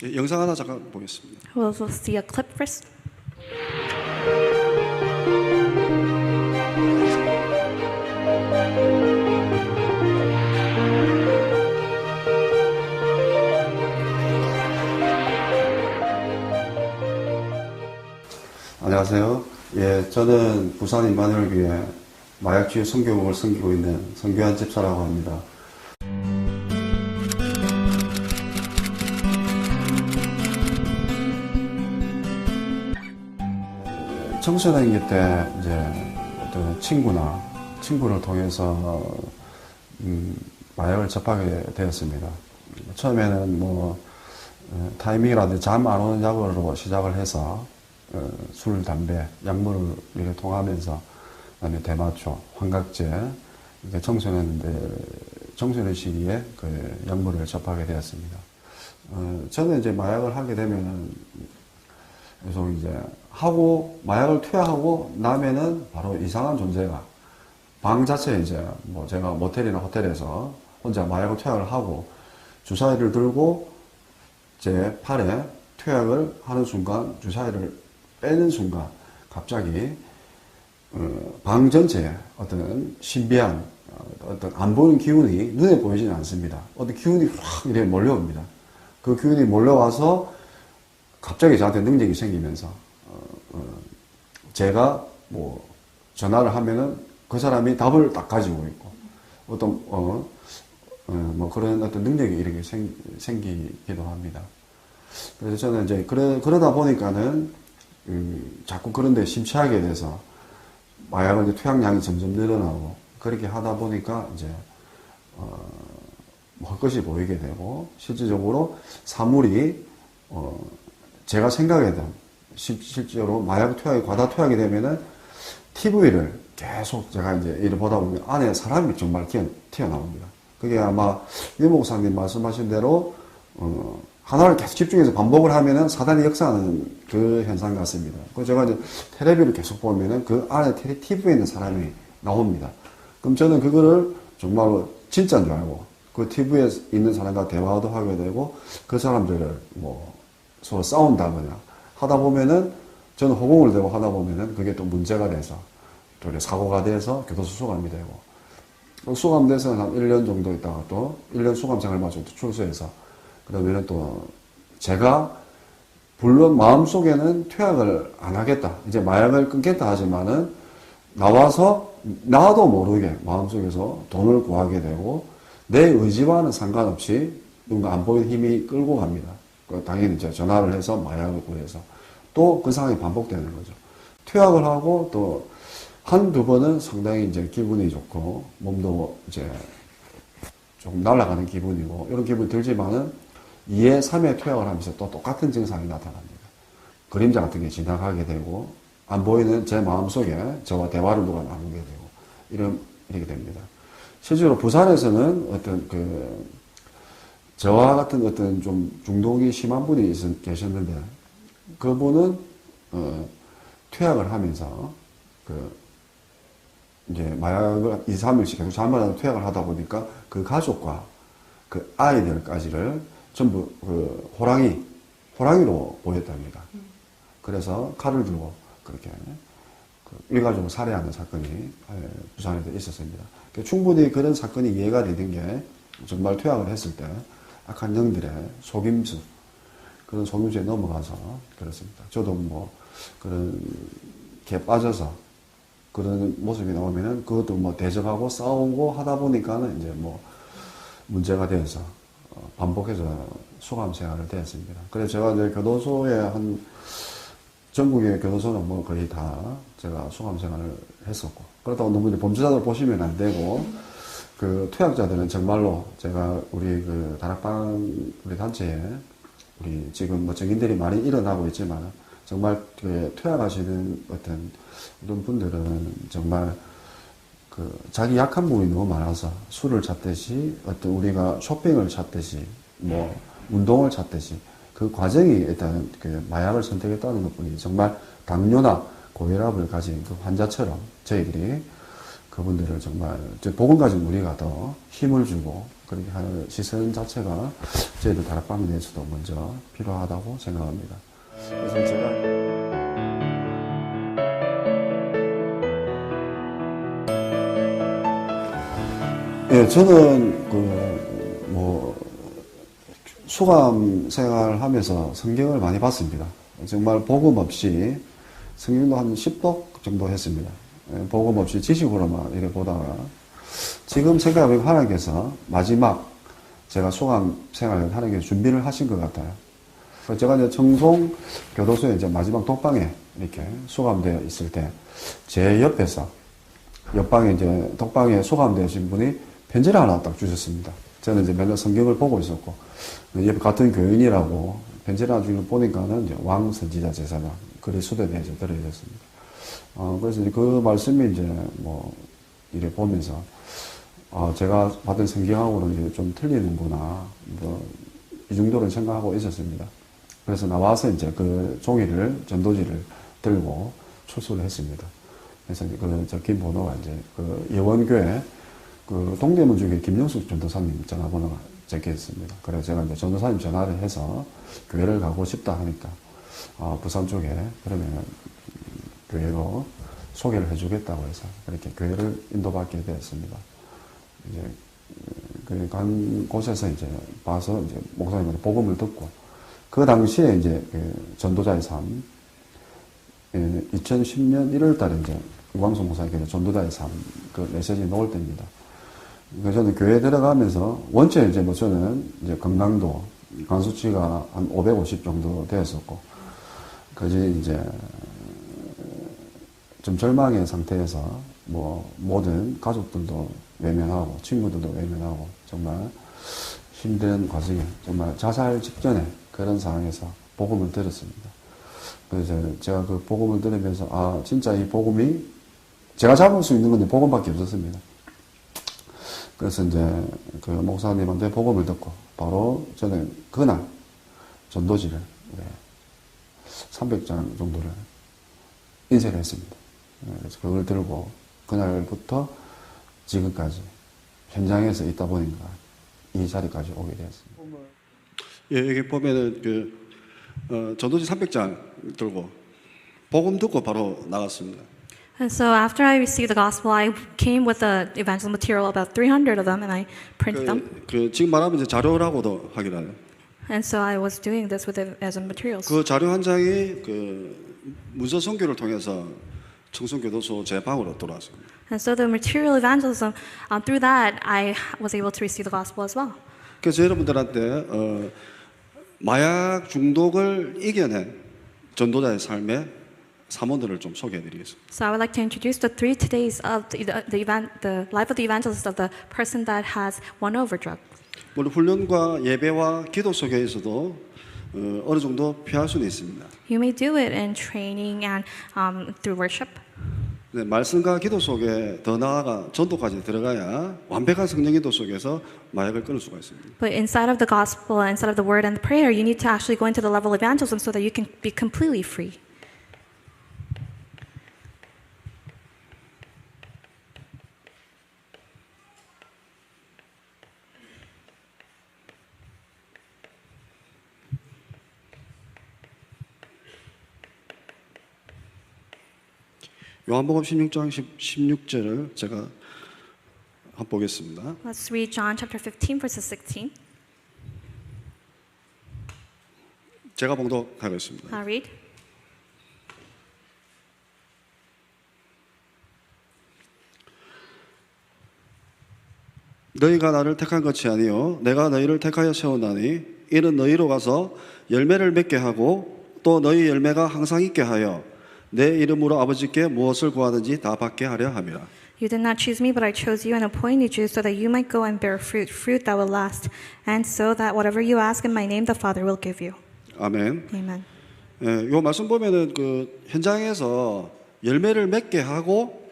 예, 영상 하나 잠깐 보겠습니다. We'll see a clip first. 안녕하세요. 예, 저는 부산 임마누엘교회 마약주의 선교국을 섬기고 있는 선교한 집사라고 합니다. 청소년기 때 이제 어떤 친구를 통해서 마약을 접하게 되었습니다. 처음에는 뭐 타이밍이라든지 잠 안 오는 약으로 시작을 해서 술, 담배, 약물을 이렇게 통하면서 그다음에 대마초, 환각제, 이렇게 청소년 시기에 그 약물을 접하게 되었습니다. 저는 이제 마약을 하게 되면은 계속 이제 마약을 투약하고 나면은 바로 이상한 존재가 방 자체에 이제 뭐 제가 모텔이나 호텔에서 혼자 마약을 투약을 하고 주사위를 들고 제 팔에 투약을 하는 순간 주사위를 빼는 순간 갑자기 방 전체에 어떤 신비한 어떤 안 보이는 기운이 눈에 보이지는 않습니다. 어떤 기운이 확 이렇게 몰려옵니다. 그 기운이 몰려와서 갑자기 저한테 능력이 생기면서 제가 뭐 전화를 하면은 그 사람이 답을 딱 가지고 있고 어떤 뭐 그런 어떤 능력이 이렇게 생기기도 합니다. 그래서 저는 이제 그러다 보니까는 자꾸 그런데 심취하게 돼서 마약을 이제 투약량이 점점 늘어나고 그렇게 하다 보니까 이제 헛것이 보이게 되고 실질적으로 사물이 제가 생각했던 실제로 마약 투약이 과다 투약이 되면은 TV를 계속 제가 이제 이를 보다 보면 안에 사람이 정말 튀어나옵니다. 그게 아마 유 목사님 말씀하신 대로 하나를 계속 집중해서 반복을 하면은 사단이 역사하는 그 현상 같습니다. 그 제가 이제 텔레비를 계속 보면은 그 안에 TV에 있는 사람이 나옵니다. 그럼 저는 그거를 정말로 진짜인 줄 알고 그 TV에 있는 사람과 대화도 하게 되고 그 사람들을 뭐 서로 싸운다거나 하다 보면은 저는 허공을 대고 하다 보면은 그게 또 문제가 돼서 또 사고가 돼서 교도소 수감이 되고 수감돼서 한 1년 정도 있다가 또 1년 수감 생활 마치고 또 출소해서 그러면은 또 제가 물론 마음속에는 투약을 안 하겠다. 이제 마약을 끊겠다 하지만은 나와서 나도 모르게 마음속에서 돈을 구하게 되고 내 의지와는 상관없이 누군가 안 보이는 힘이 끌고 갑니다. 당연히 이제 전화를 해서 마약을 구해서 또 그 상황이 반복되는 거죠. 투약을 하고 또 한두 번은 상당히 이제 기분이 좋고 몸도 이제 조금 날아가는 기분이고 이런 기분이 들지만은 2회, 3회 투약을 하면서 또 똑같은 증상이 나타납니다. 그림자 같은 게 지나가게 되고 안 보이는 제 마음속에 저와 대화를 누가 나누게 되고 이렇게 됩니다. 실제로 부산에서는 어떤 저와 같은 어떤 좀 중독이 심한 분이 계셨는데 그분은 투약을 하면서 이제 마약을 2, 3일씩 계속 잠을 투약을 하다 보니까 그 가족과 그 아이들까지를 전부 호랑이로 보였답니다. 그래서 칼을 들고 그렇게 일가족을 살해하는 사건이 부산에도 있었습니다. 충분히 그런 사건이 이해가 되는 게 정말 투약을 했을 때 악한 영들의 속임수 그런 속임수에 넘어가서 그렇습니다. 저도 뭐 그런 게 빠져서 그런 모습이 나오면은 그것도 뭐 대적하고 싸우고 하다 보니까는 이제 뭐 문제가 되어서 반복해서 수감 생활을 되었습니다. 그래서 제가 이제 교도소에 전국의 교도소는 뭐 거의 다 제가 수감 생활을 했었고 그렇다고 너무 이제 범죄자들 보시면 안 되고 그 투약자들은 정말로 제가 우리 그 다락방 우리 단체에 우리 지금 뭐 증인들이 많이 일어나고 있지만 정말 그 투약하시는 어떤 이런 분들은 정말 그 자기 약한 부분이 너무 많아서 술을 찾듯이 어떤 우리가 쇼핑을 찾듯이 뭐 운동을 찾듯이 그 과정이 일단 그 마약을 선택했다는 것뿐이 정말 당뇨나 고혈압을 가진 그 환자처럼 저희들이 그 그분들을 정말 복음 가진 우리가 더 힘을 주고 그렇게 하는 시선 자체가 저희들 다락방에 대해서도 먼저 필요하다고 생각합니다. 그래서 제가 예, 저는 수감 생활하면서 성경을 많이 봤습니다. 정말 복음 없이 성경도 한 10독 정도 했습니다. 예, 복음 없이 지식으로만 이렇게 보다가 지금 생각해보면 하나님께서 마지막 제가 수감 생활을 하나님께서 준비를 하신 것 같아요. 제가 이제 청송 교도소에 이제 마지막 독방에 이렇게 수감되어 있을 때 제 옆에서 옆방에 이제 독방에 수감되신 분이 편지를 하나 딱 주셨습니다. 저는 이제 맨날 성경을 보고 있었고 옆에 같은 교인이라고 편지를 하나 주는 보니까는 이제 왕 선지자 제사장 그리스도에 대해서 들어있었습니다. 그래서 이제 그 말씀이 이제 이래 보면서 제가 받은 성경하고는 이제 좀 틀리는구나 이 정도로 생각하고 있었습니다. 그래서 나와서 이제 그 종이를 전도지를 들고 출소를 했습니다. 그래서 저 김번호가 이제 그 예원교회 그 동대문 쪽에 김영숙 전도사님 전화번호가 적혀 있습니다. 그래서 제가 이제 전도사님 전화를 해서 교회를 가고 싶다 하니까 부산 쪽에 그러면 교회로 소개를 해주겠다고 해서 그렇게 교회를 인도받게 되었습니다. 이제 간 곳에서 이제 봐서 이제 목사님한테 복음을 듣고 그 당시에 이제 그 전도자의 삶 2010년 1월달에 이제 유광수 목사님께서 전도자의 삶 그 메시지 나올 때입니다. 그래서 저는 교회에 들어가면서 원체 이제 저는 이제 건강도 간수치가 한 550 정도 되었었고 그지 이제 좀 절망의 상태에서 모든 가족들도 외면하고 친구들도 외면하고 정말 힘든 과정에 정말 자살 직전에 그런 상황에서 복음을 들었습니다. 그래서 제가 그 복음을 들으면서 진짜 이 복음이 제가 잡을 수 있는 건 복음밖에 없었습니다. 그래서 이제 그 목사님한테 복음을 듣고 바로 저는 그날 전도지를 300장 정도를 인쇄를 했습니다. 그래서 그걸 들고 그날부터 지금까지 현장에서 있다 보니까 이 자리까지 오게 되었습니다. 예, 여기 보면은 전도지 300장 들고 복음 듣고 바로 나갔습니다. And so after I received the gospel, I came with the evangelical material, about 300 of them, and I printed them. 지금 말하면 이제 자료라고도 하긴 하네요. And so I was doing this with the as materials. 그 자료 한 장이 문서 선교를 통해서 청송교도소 제 방으로 돌아왔습니다. And so the material evangelism, through that, I was able to receive the gospel as well. 그래서 여러분들한테 마약 중독을 이겨낸 전도자의 삶의 사모들을 좀 소개해드리겠습니다. So I would like to introduce the 3 days of the life of the evangelist of the person that has won over drug. 물론 훈련과 예배와 기도 속에서도 어느 정도 피할 수는 있습니다. You may do it in training and through worship. 네, 말씀과 기도 속에 더 나아가 전도까지 들어가야 완벽한 성령 인도 속에서 마약을 끊을 수가 있습니다. But inside of the gospel, inside of the word and the prayer, you need to actually go into the level of evangelism so that you can be completely free. 요한복음 16장 16절을 제가 한번 보겠습니다. Let's read John chapter 15 verses 16. 제가 봉독하겠습니다. I'll read. 너희가 나를 택한 것이 아니요 내가 너희를 택하여 세우나니 이는 너희로 가서 열매를 맺게 하고 또 너희 열매가 항상 있게 하여 내 이름으로 아버지께 무엇을 구하든지 다 받게 하려 함이라. You did not choose me, but I chose you and appointed you so that you might go and bear fruit that will last, and so that whatever you ask in my name, the Father will give you. 아멘. Amen. 예, 요 말씀 보면은 그 현장에서 열매를 맺게 하고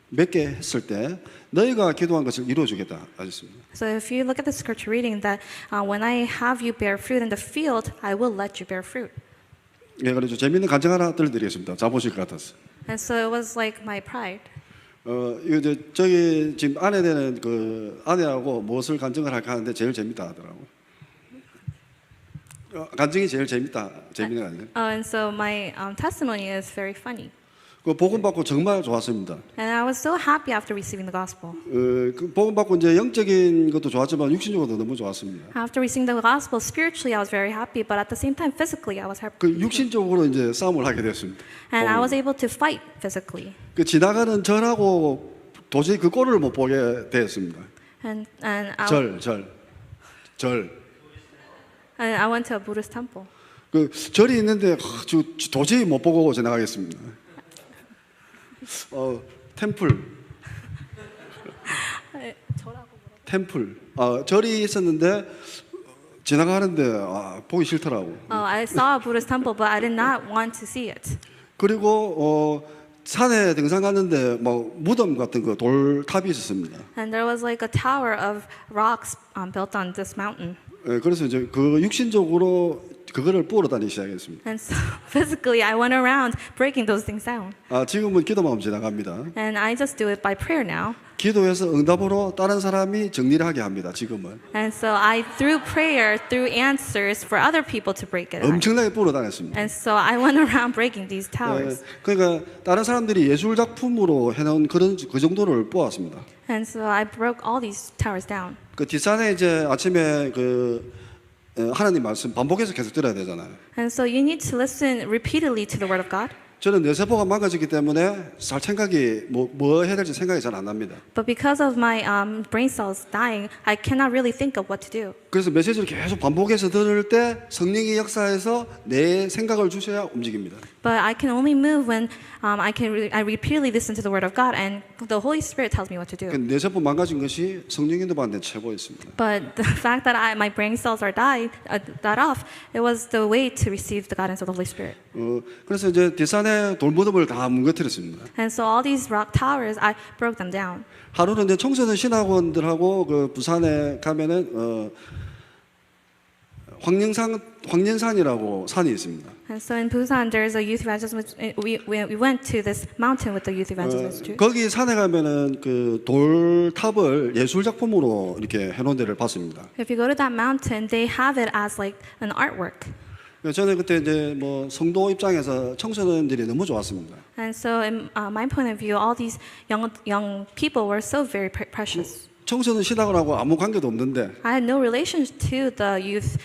맺게 했을 때 너희가 기도한 것을 이루어주겠다 하셨습니다. So if you look at the scripture reading that when I have you bear fruit in the field, I will let you bear fruit. 예, 그래서 재미있는 간증 하나 들려드리겠습니다. 자보실 것 같아서. And so it was like my pride. 이거 저기 지금 아내 되는 그 아내하고 무엇을 간증을 할까 하는데 제일 재밌다 하더라고. 간증이 제일 재밌는 거 아니에요? And so my testimony is very funny. 그 복음 받고 정말 좋았습니다. And I was so happy after receiving the gospel. 그 복음 받고 이제 영적인 것도 좋았지만 육신적으로도 너무 좋았습니다. After receiving the gospel, spiritually I was very happy, but at the same time, physically I was happy. 그 육신적으로 이제 싸움을 하게 됐습니다. And I was able to fight physically. 그 지나가는 절하고 도저히 그 꼴을 못 보게 되었습니다. And I went to a Buddhist temple. 그 절이 있는데 도저히 못 보고 지나가겠습니다. 템플. 절이 있었는데 지나가는데 보기 싫더라고. I saw a Buddhist temple, but I did not want to see it. 그리고 산에 등산 갔는데 뭐 무덤 같은 거 돌탑이 있었습니다. And there was like a tower of rocks built on this mountain. 그래서 이제 그 육신적으로 그거를 뿌러 다니기 시작했습니다. And so physically, I went around breaking those things down. 지금은 기도만 하면 지나갑니다. And I just do it by prayer now. 기도해서 응답으로 다른 사람이 정리를 하게 합니다. 지금은. And so through prayer, through answers for other people to break it. 엄청나게 뿌러 다녔습니다. And so I went around breaking these towers. 그러니까 다른 사람들이 예술 작품으로 해놓은 그 정도를 보았습니다. And so I broke all these towers down. 그 뒷산에 이제 아침에 하나님 말씀 반복해서 계속 들어야 되잖아요. And so you need to listen repeatedly to the word of God. 저는 뇌세포가 망가졌기 때문에 살 생각이 뭐 해야 될지 생각이 잘 안 납니다. But because of my brain cells dying, I cannot really think of what to do. 그래서 메시지를 계속 반복해서 들을 때 성령이 역사해서 내 생각을 주셔야 움직입니다. But I can only move when I repeatedly listen to the word of God, and the Holy Spirit tells me what to do. 뇌세포 망가진 것이 성령인도 받는 최고였습니다. But the fact that my brain cells are died off, it was the way to receive the guidance of the Holy Spirit. 그래서 이제 뒷산에 돌무덤을 다 뭉개뜨렸습니다. And so all these rock towers, I broke them down. 하루는 이제 청소년 신학원들하고 그 부산에 가면은 황년산이라고 산이 있습니다. And so in Busan, there's a youth evangelism. We went to this mountain with the youth evangelism institute. 거기 산에 가면은 그 돌탑을 예술 작품으로 이렇게 해놓은 데를 봤습니다. If you go to that mountain, they have it as like an artwork. 저는 그때 이제 뭐 성도 입장에서 청소년들이 너무 좋았습니다. And so in my point of view, all these young people were so very precious. 청소년 신학을 하고 아무 관계도 없는데 I had no relation to the youth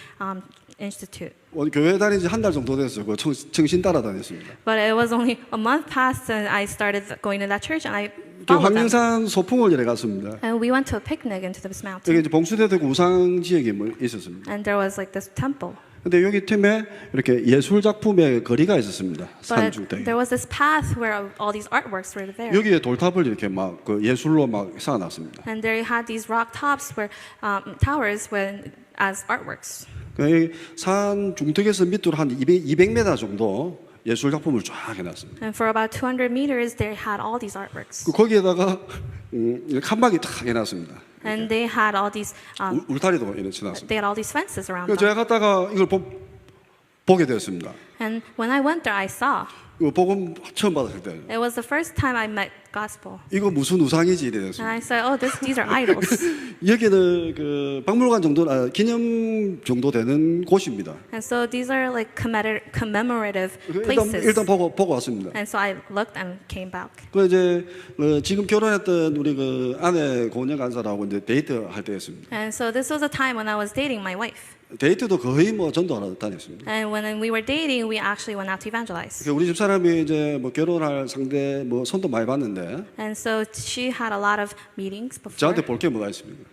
institute. 교회 다닌 지 한 달 정도 됐어요. 그 청신 따라다녔습니다. But it was only a month passed and I started going to that church and I 그 followed them. 황령산 소풍을 이래 갔습니다. And we went to a picnic into this 여기 mountain. 이제 봉수대되고 우상 지역이 있었습니다. And there was like this temple. 근데 여기 팀에 이렇게 예술 작품의 거리가 있었습니다. 산 But 중대에. there was this path where all these artworks were there. 여기에 돌탑을 이렇게 막 그 예술로 막 쌓아놨습니다. And they had these rock tops where towers as artworks. 산 중턱에서 밑으로 한 200m 정도 예술 작품을 쫙 해놨습니다. And for about 200 meters, they had all these artworks. 거기에다가 칸막이 탁 해놨습니다. And they had all these. 울타리도 이렇게 쳐놨습니다. They had all these fences around 제가 them. 갔다가 이걸 보게 되었습니다. And when I went there, I saw. 이거 복음 처음 받았을 때 It was the first time I met gospel. 이거 무슨 우상이지 And 이랬습니다. I said, oh, these are idols. 여기는 그 박물관 정도, 기념 정도 되는 곳입니다. And so these are like commemorative 일단 places. 보고 왔습니다. And so I looked and came back. 그 이제 지금 결혼했던 우리 그 아내 고은영 간사라고 이제 데이트 할 때였습니다. And so this was a time when I was dating my wife. 데이트도 거의 뭐 전도하러 다녔습니다. And when we were dating, we actually went out to evangelize. 우리 집 사람이 이제 뭐 결혼할 상대 뭐 손도 많이 봤는데 And so she had a lot of meetings before. 저한테 볼 게 뭐가 있습니까?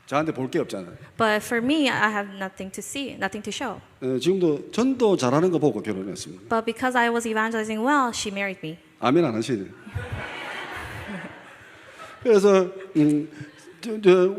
저한테 볼 게 없잖아요. But for me, I have nothing to see, nothing to show. 지금도 전도 잘하는 거 보고 결혼했습니다. But because I was evangelizing well, she married me. 아멘 안 하시네. 그래서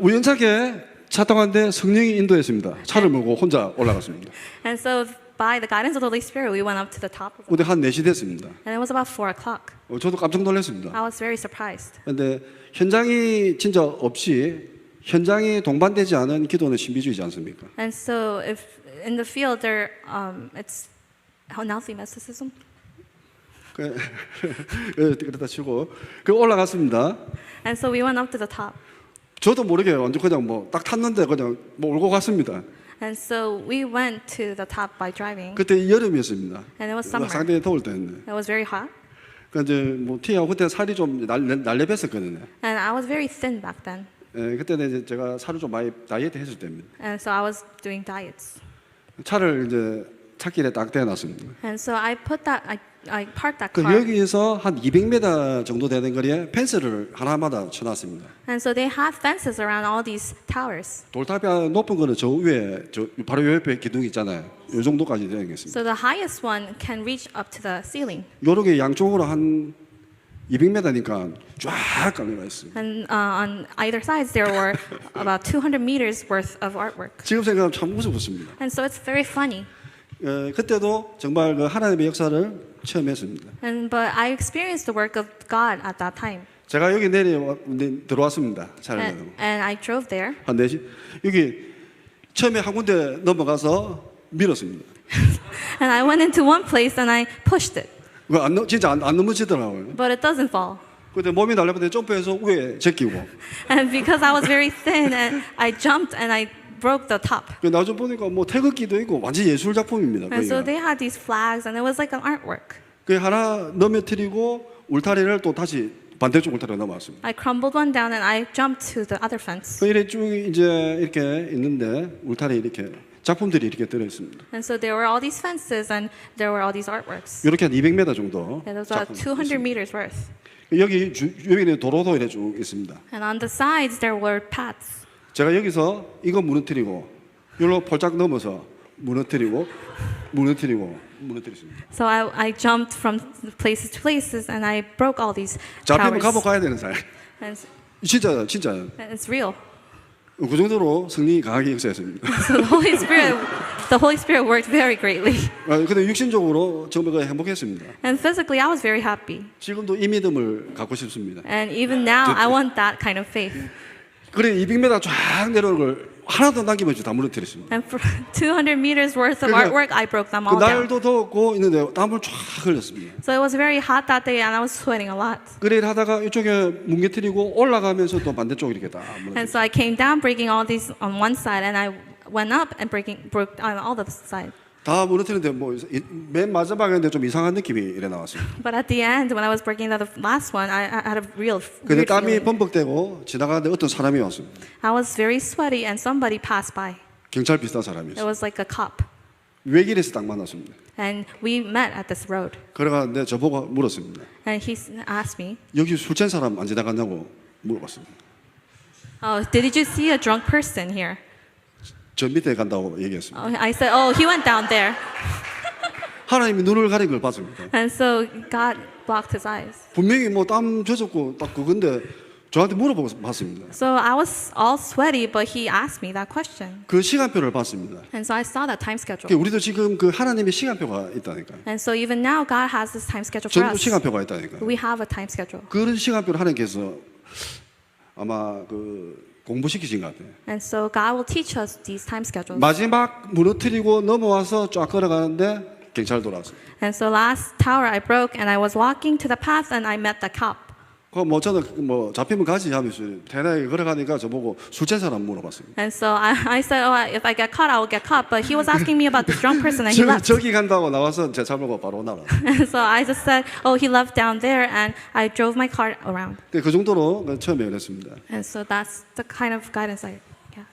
우연찮게 차 타고 왔는데 성령이 인도했습니다. 차를 몰고 혼자 올라갔습니다. And so by the guidance of the Holy Spirit, we went up to the top of the 근데 한 4시 됐습니다. and it was about 4 o'clock. 저도 깜짝 놀랐습니다. I was very surprised. 근데 현장이 진짜 없이 현장이 동반되지 않은 기도는 신비주의지 않습니까? And so if in the field there, it's unhealthy mysticism. 그러다 치고 그 올라갔습니다. And so we went up to the top. 저도 모르게 완전 그냥 뭐 딱 탔는데 그냥 몰고 갔습니다. And so we went to the top by driving. 그때 여름이었습니다. And it was summer. 상당히 더울 때였네. It was very hot. 그 이제 뭐 티하고 그때 살이 좀 날렵했었거든요. And I was very thin back then. 그때는 이제 제가 살을 좀 많이 다이어트 했을 때입니다. And so I was doing diets. 차를 이제 찻길에 딱 대놨습니다. And so I parked that 그 car. 여기에서 한 200m 정도 되는 거리에 펜스를 하나마다 쳐놨습니다. And so they had fences around all these towers. 돌탑이 높은 거는 저 위에 저 바로 옆에 기둥이 있잖아요. 이 정도까지 되어 있습니다. So the highest one can reach up to the ceiling. 요렇게 양쪽으로 한 200m니까 쫙 깔려가 있습니다. And on either sides there were about 200 meters worth of artwork. 지금 생각하면 참 무섭습니다. And so it's very funny. 그때도 정말 그 하나님의 역사를 체험했습니다. But I experienced the work of God at that time. 제가 여기 들어왔습니다. 차를 내고. And I drove there. 한 4시. 여기 처음에 한 군데 넘어가서 밀었습니다. And I went into one place and I pushed it. 진짜 안 넘어지더라고요. But it doesn't fall. 그때 몸이 날려버렸는데 점프해서 위에 제끼고. And because I was very thin and I jumped and I broke the top. 나중 보니까 뭐 태극기도 있고 완전 예술 작품입니다. And so 거기가. they had these flags and it was like an artwork. 그 하나 넘어뜨리고 울타리를 또 다시 반대쪽 울타리로 넘어왔습니다. I crumbled one down and I jumped to the other fence. 그 이래 쭉 이제 이렇게 있는데 울타리 이렇게 작품들이 이렇게 들어 있습니다. And so there were all these fences and there were all these artworks. 이렇게 한 200m 정도. It was about 200 meters worth. 여기는 도로도 이래 쭉 있습니다. And on the sides there were paths. 제가 여기서 이거 무너뜨리고 여기로 폴짝 넘어서 무너뜨리고 무너뜨렸습니다. So I jumped from places to places and I broke all these 잡히면 towers. 감옥 가야 되는 사람. And 진짜요. it's real. 그 정도로 성령이 강하게 역사했습니다. So the Holy Spirit worked very greatly. 근데 육신적으로 정말 행복했습니다. And physically I was very happy. 지금도 이 믿음을 갖고 싶습니다. And even now I want that kind of faith. 그래 200m 쫙 내려오는 걸 하나도 남김없이 다 무너뜨렸습니다. And for 200 meters worth of 그러니까 artwork I broke them 그 all down. 날도 덥고 있는데 땀을 쫙 흘렸습니다. So it was very hot that day and I was sweating a lot. 그래 하다가 이쪽에 뭉개뜨리고 올라가면서 또 반대쪽 이렇게 다 무너뜨렸습니다. And so I came down breaking all these on one side and I went up and broke on all the sides. 다 무너뜨리는데 뭐 맨 마지막에 좀 이상한 느낌이 이래 나왔습니다. But at the end, when I was breaking the last one, I had a real 근데 weird 땀이 feeling. 범벅대고 지나가는데 어떤 사람이 왔습니다. I was very sweaty and somebody passed by. 경찰 비슷한 It 사람이었어요. was like a cop. 외길에서 딱 만났습니다. And we met at this road. 걸어가는데 저보고 물었습니다. And he asked me, 여기 술 취한 사람 안 지나갔냐고 물어봤습니다. "Oh, did you see a drunk person here?" 저 밑에 간다고 얘기했습니다. I said, "Oh, he went down there." 하나님이 눈을 가린 걸 봤습니다. And so God blocked his eyes. 분명히 뭐 땀 젖었고 딱 그건데 저한테 물어봤습니다. So I was all sweaty, but he asked me that question. 그 시간표를 봤습니다. And so I saw that time schedule. 우리도 지금 그 하나님의 시간표가 있다니까요. And so even now, God has this time schedule for 전부 us. 시간표가 있다니까요. We have a time schedule. 그런 시간표를 하나님께서 아마 그 공부시키신 것 같아요. And so God will teach us these time schedules. 마지막 무너뜨리고 넘어와서 쫙 걸어가는데 경찰 돌아왔어요. And so last tower I broke and I was walking to the path and I met the cop. 뭐 저는 뭐 잡히면 가지 하면서 대낮에 걸어가니까 저보고 술 취한 사람 물어봤습니다. And so I said, "Oh, if I get caught, I will get caught." But he was asking me about this drunk person and he left. 저기 간다고 나와서 제 차 몰고 바로 나와. And so I just said, "Oh, he left down there," and I drove my car around. 그 정도로 처음에 그랬습니다. And so that's the kind of guidance I get.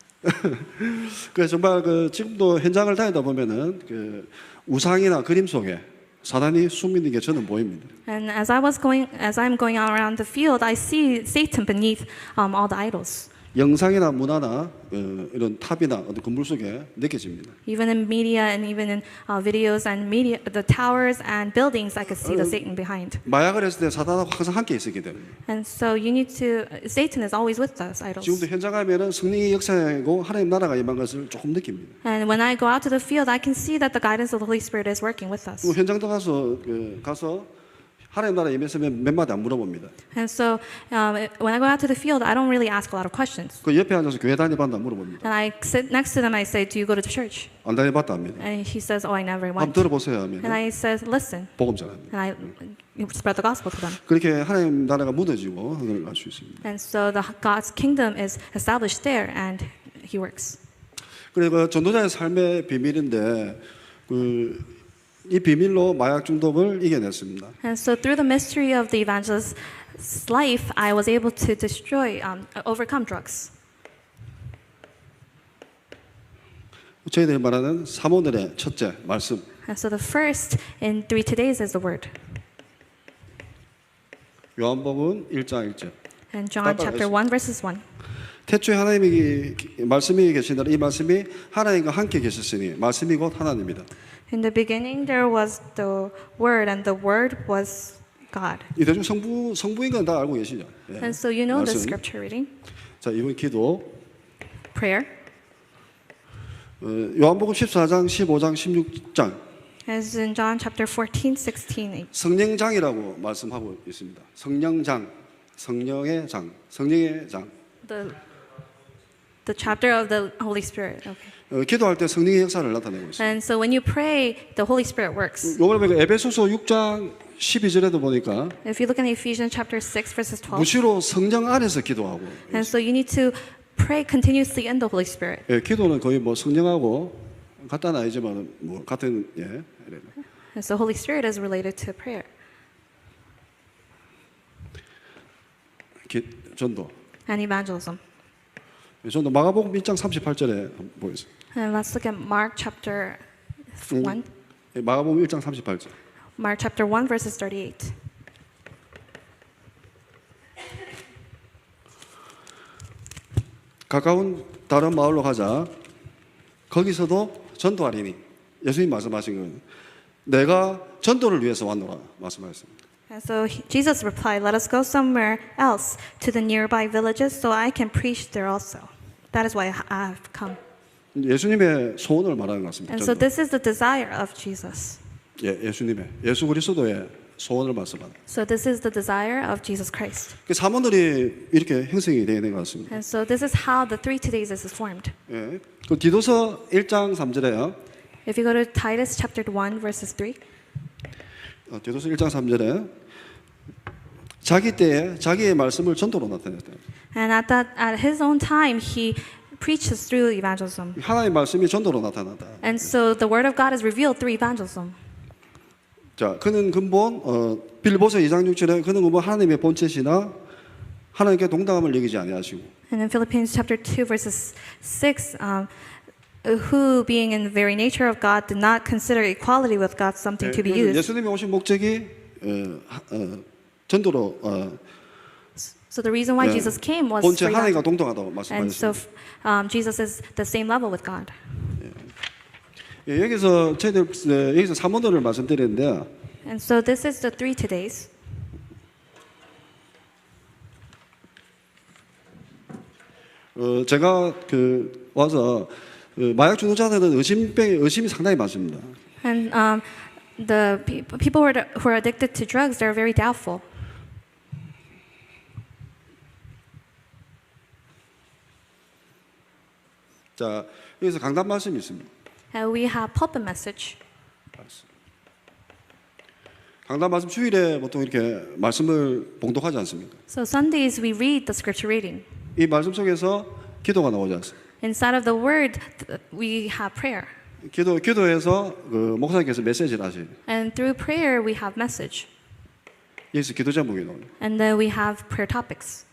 그래서 정말 그 지금도 현장을 다니다 보면은 그 우상이나 그림 속에 사단이 숨 있는 게 저는 보입니다. And as I'm going around the field, I see Satan beneath all the idols. 영상이나 문화나 이런 탑이나 어떤 건물 속에 느껴집니다. Even in media and even in videos and media, the towers and buildings, I could see the Satan behind. 마약을 했을 때 사단하고 항상 함께 있었기 때문에 And so you need to. Satan is always with us, idols. 지금도 현장 가면은 성령의 역사이고 하나님 나라가 임한 것을 조금 느낍니다. And when I go out to the field, I can see that the guidance of the Holy Spirit is working with us. 또 현장도 가서 하나님 나라에 임했으면 몇 마디 안 물어봅니다. And so when I go out to the field, I don't really ask a lot of questions. 그 옆에 앉아서 교회 다녀봤나 물어봅니다. And I sit next to them, I say, do you go to church? 안 다녀봤다 합니다. And he says, oh, I never 한번 went. 들어보세요 And 하면 I says, listen. 복음 전합니다. And I spread the gospel to them. 그렇게 하나님 나라가 무너지고 그걸 알 수 있습니다. And so God's kingdom is established there, and he works. 그리고 전도자의 삶의 비밀인데 이 비밀로 마약 중독을 이겨냈습니다. And so through the mystery of the evangelist's life, I was able to overcome drugs. 저희들이 말하는 사모늘의 첫째 말씀. And so the first in 3 Todays is the word. 요한복음 1장 1절. And John chapter 1 verses 1. 태초에 하나님이 말씀이 계시더라. 이 말씀이 하나님과 함께 계셨으니 말씀이 곧 하나님이다. In the beginning there was the word, and the word was God. 이 대중 성부인 건 다 알고 계시죠? 예. And so you know the 말씀. scripture reading, 자, 이번 기도 prayer. 요한복음 14장, 15장, 16장 As in John chapter 14, 16, 8. 성령장이라고 말씀하고 있습니다. 성령장, 성령의 장, 성령의 장. The chapter of the Holy Spirit. Okay. 기도할 때 성령의 역사를 나타내고 있습니다. And so when you pray, the Holy Spirit works. 요번에 보니까 에베소서 6장 12절에도 보니까 If you look in Ephesians chapter 6 verses 12, 무시로 성령 안에서 기도하고. and so you need to pray continuously in the Holy Spirit. 예, 기도는 거의 뭐 성령하고 같다는 아니지만 뭐 같은 예. And so Holy Spirit is related to prayer. 전도. And evangelism. 전도 마가복음 1장 38절에 보겠습니다. And let's look at Mark chapter 1. 마가복음 1장 38절. Mark chapter 1 verses 38. 가까운 다른 마을로 가자. 거기서도 전도하리니. 예수님 말씀하신 건 내가 전도를 위해서 왔노라 말씀하셨습니다. And so Jesus replied, "Let us go somewhere else to the nearby villages so I can preach there also." That is why I have come. 예수님의 소원을 말하는 것 같습니다. And so 전도. this is the desire of Jesus. 예수님의 예수 그리스도의 소원을 말씀하는. So this is the desire of Jesus Christ. 그 사모들이 이렇게 형성이 되어 있는 것 같습니다. And so this is how the 3 Todays is formed. 예. 그 디도서 1장 3절에요. If you go to Titus chapter 1 verses 3, 디도서 1장 3절에 자기 때에 자기의 말씀을 전도로 나타냈다. and at his own time he preaches through evangelism. 하나님의 말씀이 전도로 나타났다. And so the word of God is revealed through evangelism. 자, 그는 근본 빌보서 2장 6절에 그는 근본 하나님의 본체시나 하나님께 동등함을 여기지 아니하시고. And in Philippians chapter 2 verses 6, who being in the very nature of God did not consider equality with God something to be used. 예수님이 오신 목적이 전도로 So the reason why 예, Jesus came was 본체 for 하나님과 that. 동등하다고 And so 말씀하셨습니다. Jesus is the same level with God. 예, 여기서 저희들 여기서 사모들을 말씀드리는데 And so this is the 3 Todays. 제가 와서 마약 중독자들은 의심이 상당히 많습니다. And the people who are addicted to drugs, they're very doubtful. 자, 여기서 강단 말씀이 있습니다. And we have pulpit message. 강단 말씀 주일에 보통 이렇게 말씀을 봉독하지 않습니까? So Sundays we read the scripture reading. 이 말씀 속에서 기도가 나오지 않습니다. Inside of the word, we have prayer. 기도해서 그 목사님께서 메시지를 하세요. And through prayer, we have message. 여기서 기도 제목이 나옵니다. And then we have prayer topics.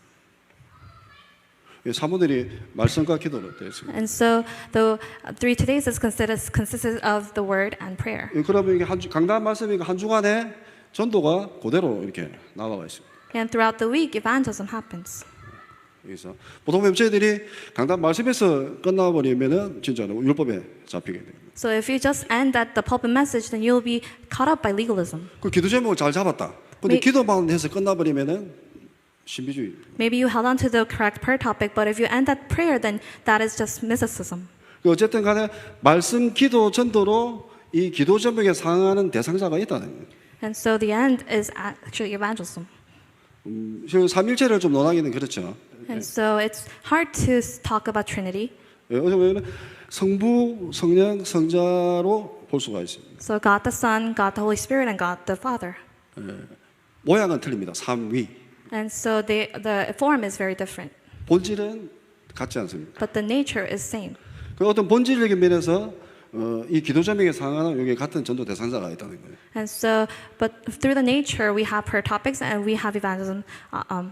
사모들이 말씀과 기도로 되어 있습니다. And so the 3 Todays is consisted of the word and prayer. 그러면 이게 강단 말씀이 한 주간에 전도가 그대로 이렇게 나와 있습니다. And throughout the week, evangelism happens. 여기서 보통 저희들이 강단 말씀에서 끝나버리면은 진짜로 율법에 잡히게 됩니다. So if you just end at the pulpit message, then you'll be caught up by legalism. 그 기도 제목을 잘 잡았다. 근데 네. 기도만 해서 끝나버리면은 신비주의. Maybe you held on to the correct prayer topic, but if you end at prayer, then that is just mysticism. 어쨌든 간에 말씀, 기도, 전도로 이 기도 제목에 상하는 대상자가 있다는 거예요. And so the end is actually evangelism. 지금 삼일체를 좀 논하기는 그렇죠. And so it's hard to talk about Trinity. 어떻게 보면 성부, 성령, 성자로 볼 수가 있습니다. So God the Son, God the Holy Spirit, and God the Father. 모양은 틀립니다. 삼위. And so the form is very different, 본질은 같지 않습니다. but the nature is same. 그 어떤 본질적인 면에서 이 기도 제목에 상하는 여기 같은 전도 대상자가 있다는 거예요. And so, but through the nature, we have prayer topics and we have evangelism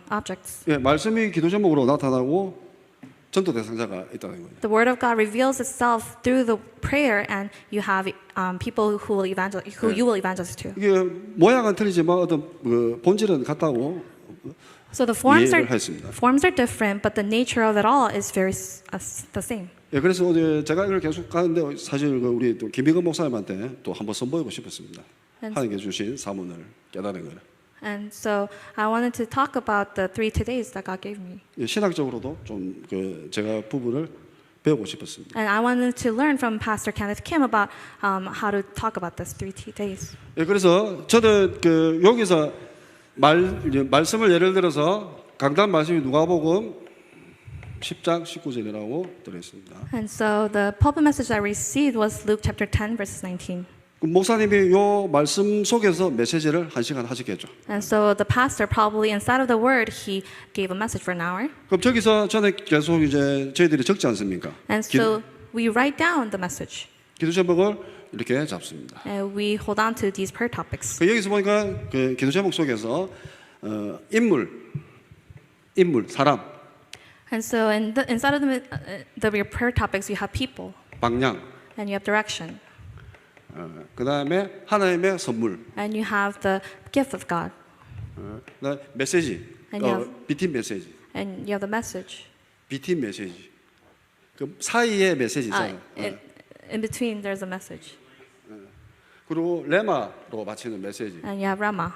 objects. 예, 말씀이 기도 제목으로 나타나고 전도 대상자가 있다는 거예요. The Word of God reveals itself through the prayer, and you have people who you will evangelize to. 이게 모양은 틀리지만 어떤 그 본질은 같다고 So the forms 이해를 했습니다. are different, but the nature of it all is the same. 예, 그래서 어제 제가 이걸 계속 가는데 사실 그 우리 또 김희건 목사님한테 또 한번 선보이고 싶었습니다. 하나님께 주신 사문을 깨달은 거예요. And so I wanted to talk about the 3 todays that God gave me. 예, 신학적으로도 좀 그 제가 부분을 배우고 싶었습니다. And I wanted to learn from Pastor Kenneth Kim about how to talk about this 3 days. 예, 그래서 저는 그 여기서 말씀을 예를 들어서 강단 말씀이 누가복음 10장 19절이라고 들어있습니다. And so the pulpit message I received was Luke chapter 10 verses 19. 목사님이 요 말씀 속에서 메시지를 1시간 하시겠죠. And so the pastor probably inside of the word he gave a message for an hour. 그럼 저기서 저는 계속 이제 저희들이 적지 않습니까? And so we write down the message. 기도 제목을 이렇게 잡습니다. And we hold on to these prayer topics. 그 여기서 보니까 그 기도 제목 속에서 인물, 사람, And so inside of the prayer topics you have people 방향, and you have direction 그 다음에 하나님의 선물, and you have the gift of God 그다음에 메시지, 비팀 메시지, and you have the message. 비팀 메시지. 그 사이에 메시지 있잖아요. In between there's a message. 그리고 레마로 마치는 메시지. And you have Rama.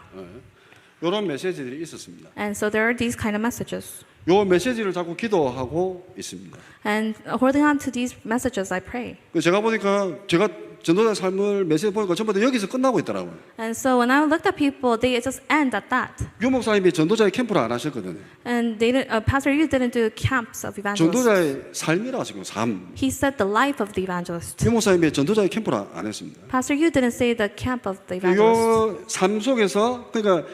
이런 메시지들이 있었습니다. And so there are these kind of messages. 요 메시지를 자꾸 기도하고 있습니다. And holding on to these messages, I pray. 제가 보니까 제가 전도자 삶을 메시지 보니까 전부 다 여기서 끝나고 있더라고요. And so when I looked at people, they just end at that. 유 목사님이 전도자의 캠프를 안 하셨거든요. And they didn't, Pastor Yu didn't do camps of evangelists. 전도자의 삶이라 하시고 삶. He said the life of the evangelist. 유 목사님이 전도자의 캠프를 안 했습니다. Pastor Yu didn't say the camp of the evangelist. 요 삶 속에서 그러니까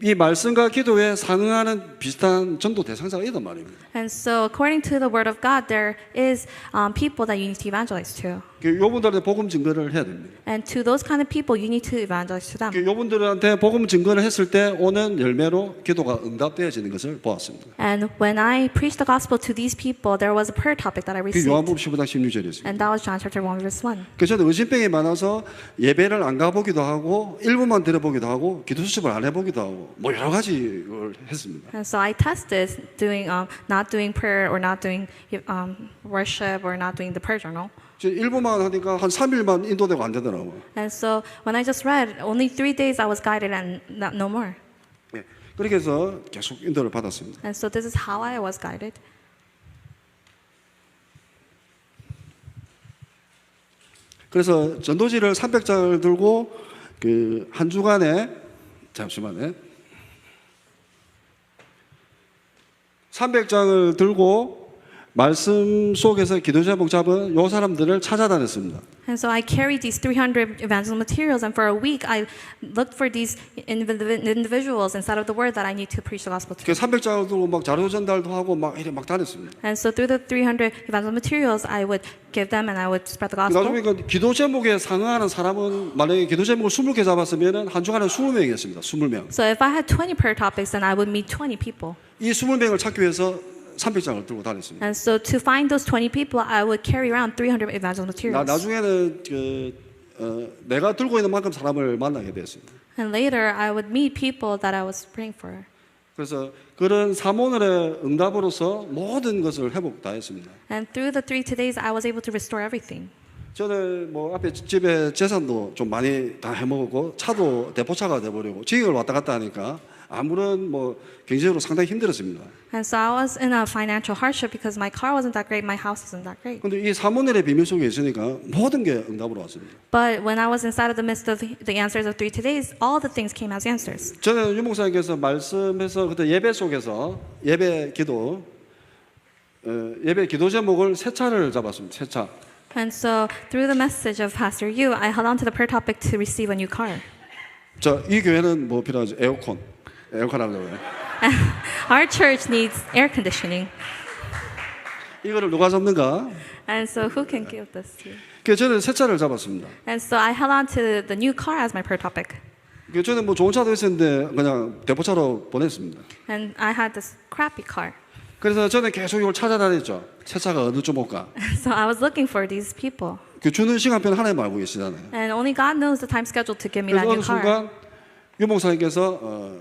이 말씀과 기도에 상응하는 비슷한 전도 대상자가 있단 말입니다. And so according to the word of God, there is people that you need to evangelize to. 요분들한테 복음 증거를 해야 됩니다. And to those kind of people, you need to evangelize to them. 요분들한테 복음 증거를 했을 때 오는 열매로 기도가 응답되어지는 것을 보았습니다. And when I preached the gospel to these people, there was a prayer topic that I 그 received. 요한복음 15장 16절이었습니다. And that was John chapter 1 verse 1. 그래서 저는 의심병이 많아서 예배를 안 가보기도 하고 일부만 들어보기도 하고 기도 수첩을 안 해보기도 하고 뭐 여러 가지 걸 했습니다. And so I tested doing not doing prayer or not doing worship or not doing the prayer journal. 일부만 하니까 한 3일만 인도되고 안 되더라고요. And so when I just read, only 3 days I was guided and no more. 예, 그렇게 해서 계속 인도를 받았습니다. And so this is how I was guided. 그래서 전도지를 300장을 들고 그 한 주간에 잠시만요. 300장을 들고 말씀 속에서 기도 제목 잡은 요 사람들을 찾아다녔습니다. And so I carried these 300 evangelical materials, and for a week I looked for these individuals inside of the word that I need to preach the gospel 그 to. 300장을 들고 막 자료 전달도 하고 막 이래 막 다녔습니다. And so through the 300 evangelical materials, I would give them and I would spread the gospel. 나중에 그 기도 제목에 상응하는 사람은 만약에 기도 제목을 20개 잡았으면은 한 주간에 20명이었습니다. 20명. So if I had 20 prayer topics, then I would meet 20 people. 이 20명을 찾기 위해서 300장을 들고 다녔습니다. And so to find those 20 people, I would carry around 300 evangelical materials. 나중에는 내가 들고 있는 만큼 사람을 만나게 됐습니다. And later, I would meet people that I was praying for. 그래서 그런 사모늘의 응답으로서 모든 것을 회복 다 했습니다. And through the 3 days, I was able to restore everything. 저는 뭐 앞에 집에 재산도 좀 많이 다 해먹었고 차도 대포차가 돼버리고 지역을 왔다 갔다 하니까 아무런 뭐 경제적으로 상당히 힘들었습니다. And so I was in a financial hardship because my car wasn't that great, my house wasn't that great. 근데 이 사문엘의 비밀 속에 있으니까 모든 게 응답으로 왔습니다. But when I was inside of the midst of the answers of 3 Todays, all the things came as answers. 저는 유 목사님께서 말씀해서 그때 예배 속에서 예배 기도 제목을 새 차를 잡았습니다. 새 차. And so through the message of Pastor Yu, I held on to the prayer topic to receive a new car. 자, 이 교회는 뭐 필요하죠? 에어컨 하려고요. Our church needs air conditioning. 이거를 누가 잡는가? And so who can give this to you? 그래서 저는 새 차를 잡았습니다. And so I held on to the new car as my prayer topic. 그래서 저는 뭐 좋은 차도 있었는데 그냥 대포차로 보냈습니다. And I had this crappy car. 그래서 저는 계속 이걸 찾아다녔죠. 새 차가 어느 쪽 올까? So I was looking for these people. 그 주는 시간표는 하나님 알고 계시잖아요. And only God knows the time schedule to give me 그래서 that 어느 new car. 순간 유 목사님께서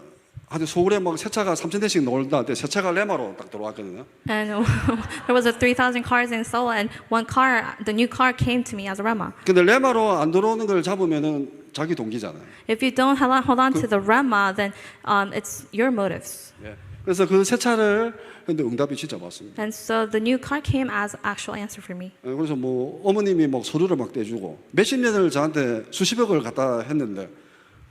아주 서울에 막 새 차가 3,000대씩 놀다 때 새 차가 레마로 딱 들어왔거든요. And there was a 3,000 cars in Seoul, and one car, the new car, came to me as a Rema. 근데 레마로 안 들어오는 걸 잡으면은 자기 동기잖아요. If you don't hold on to the Rema, then it's your motives. 그래서 그 새 차를 근데 응답이 진짜 왔습니다. And so the new car came as actual answer for me. 그래서 뭐 어머님이 막 서류를 막 떼주고 몇십 년을 저한테 수십억을 갖다 했는데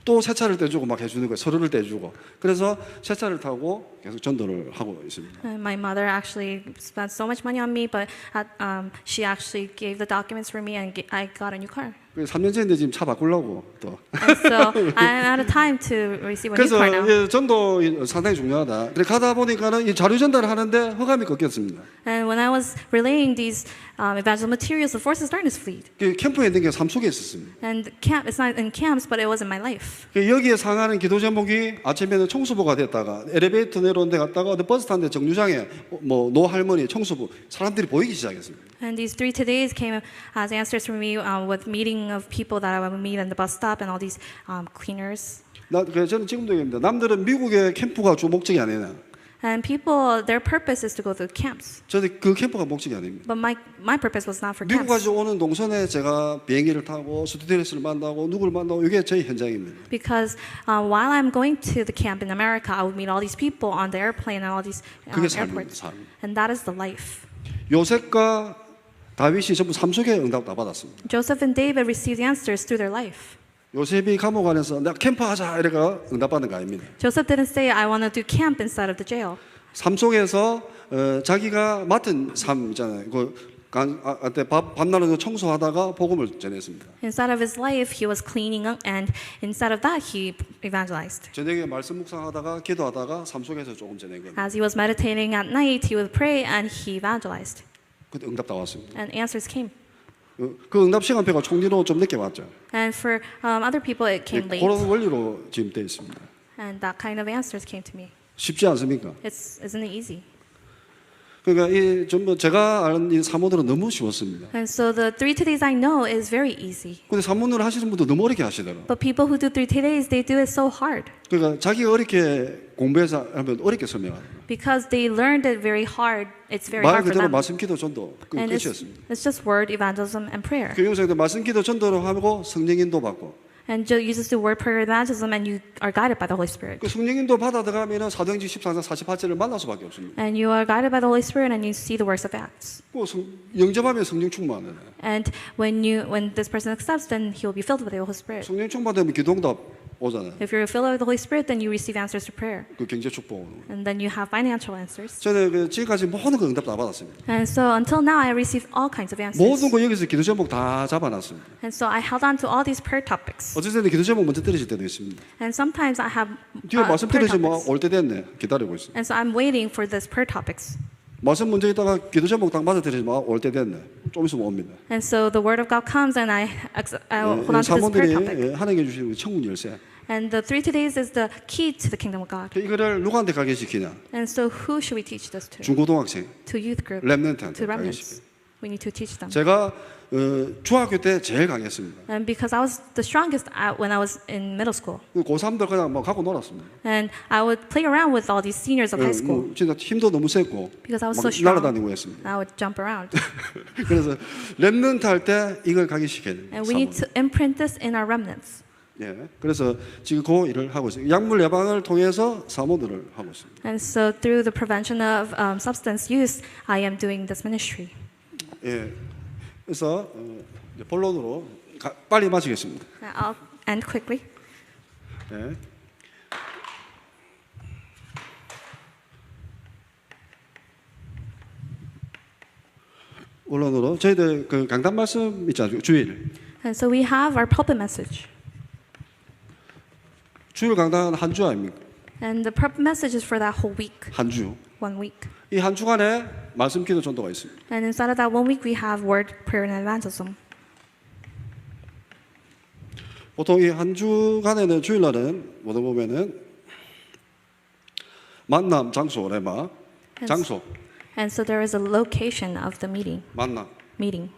또 새 차를 떼주고 막 해주는 거예요. 서류를 떼주고. 그래서 새 차를 타고 계속 전도를 하고 있습니다. And my mother actually spent so much money on me, but she actually gave the documents for me, and I got a new car. 3년째인데 지금 차 바꾸려고 또. And so I'm out of time to receive a new 그래서 car now. 예, 전도 상당히 중요하다. 그래 가다 보니까는 이 자료 전달을 하는데 허감이 꺾였습니다. And when I was relaying these evangelical materials, the forces of darkness fled. 그 캠프에 있는 게 삶 속에 있었습니다. And it's not in camps, but it was in my life. 그 여기에 상하는 기도 제목이 아침에는 청소부가 됐다가 엘리베이터 내려온 데 갔다가 어디 버스 타는데 정류장에 뭐 노할머니 청소부 사람들이 보이기 시작했습니다. And these 3 Todays came as answers for me with meeting of people that I would meet in the bus stop and all these cleaners. 저는 지금도 얘기합니다. 남들은 미국의 캠프가 주 목적이 아니에요. And people, their purpose is to go to camps. 저는 그 캠프가 목적이 아닙니다. But my purpose was not for 미국까지 camps. 오는 동선에 제가 비행기를 타고 스튜디오스를 만나고 누구를 만나고 이게 저희 현장입니다. Because while I'm going to the camp in America, I would meet all these people on the airplane and all these 그게 삶입니다. airports. 삶. And that is the life. 요셉과 다윗이 전부 삶 속에 응답 다 받았습니다. Joseph and David received the answers through their life. 요셉이 감옥 안에서 내가 캠프하자 이래가 응답받는 거 아닙니다. Joseph didn't say, I want to do camp inside of the jail. 삶 속에서 자기가 맡은 삶이잖아요. 밥 나누고 청소하다가 복음을 전했습니다. Inside of his life, he was cleaning up, and inside of that, he evangelized. 저녁에 말씀 묵상하다가 기도하다가 삶 속에서 조금 전한 겁니다. As he was meditating at night, he would pray and he evangelized. 그때 응답 다 왔습니다. And answers came. 그 응답 시간표가 총리로 좀 늦게 왔죠. And for other people, it came late. 그런 원리로 지금 되어 있습니다. And that kind of answers came to me. 쉽지 않습니까? Isn't it easy? 그러니까 이 전부 제가 아는 이 사모들은 너무 쉬웠습니다. And so the 3 Todays I know is very easy. 근데 사모를 하시는 분도 너무 어렵게 하시더라고요. But people who do 3 Todays, they do it so hard. 그러니까 자기가 어렵게 공부해서 하면 어렵게 설명하는 거예요. Because they learned it very hard. It's very 말 hard for 그대로 them. 말씀 기도 전도 And 끝이었습니다. it's just word, evangelism, and prayer. 교육생도 말씀 기도 전도로 하고 성령 인도 받고 And Joe uses the word prayer evangelism, and you are guided by the Holy Spirit. 그 성령 인도 받아 들어가면은 사도행전 14장 48절을 만날 수밖에 없습니다. And you are guided by the Holy Spirit, and you see the works of Acts. 그 영접하면 성령 충만하네. And when this person accepts, then he will be filled with the Holy Spirit. 성령 충만되면 기도응답 오잖아요. If you're filled with the Holy Spirit, then you receive answers to prayer. 그 경제 축복 오는. And then you have financial answers. 저는 그 지금까지 모든 거 응답 다 받았습니다. And so until now, I received all kinds of answers. 모든 거 여기서 기도 제목 다 잡아놨습니다. And so I held on to all these prayer topics. 어쨌든 기도 제목 먼저 떨어질 때도 있습니다. And sometimes I have 뒤에 말씀 prayer 떨어지면 topics. 올 때 됐네 기다리고 있습니다. And so I'm waiting for these prayer topics. 말씀 먼저 있다가 기도 제목 딱 맞아 떨어지면 올 때 됐네. 좀 있으면 옵니다. And so the word of God comes, and I hold on to this prayer topic. 사모들이 하나님께 주시는 천국 열쇠. And the 3 Todays is the key to the kingdom of God. 이거를 누구한테 가게 시키냐? And so who should we teach this to? 중고등학생, To youth group, 렘넌트한테 to 가게 remnants. 시켜요. We need to teach them. 제가 중학교 때 제일 강했습니다. And because I was the strongest when I was in middle school. 고3들 그냥 막 갖고 놀았습니다. And I would play around with all these seniors of high school. 진짜 힘도 너무 셌고 Because I was 막 so strong. 날아다니고 했습니다. I would jump around. 그래서 렘넌트 할 때 이걸 가게 시켜야 됩니다. And we need to imprint this in our remnants. 예, 그래서 지금 그 일을 하고 있어요. 약물 예방을 통해서 사모들을 하고 있습니다. And so through the prevention of substance use, I am doing this ministry. 예, 그래서 이제 본론으로 빨리 마치겠습니다. Now I'll end quickly. 예. 본론으로 저희들 그 강단 말씀 있잖아요. 주일. And so we have our pulpit message. 주일 강단 한 주 아닙니까? And the pulpit message is for that whole week, 한 주. 1 week. 이 한 주간에 말씀 기도 전도가 있습니다. And inside of that 1 week, we have word, prayer, and evangelism. 보통 이 한 주간에는 주일날은 뭐다 보면은 만남 장소 레마 장소 And so there is a location of the 만남 meeting.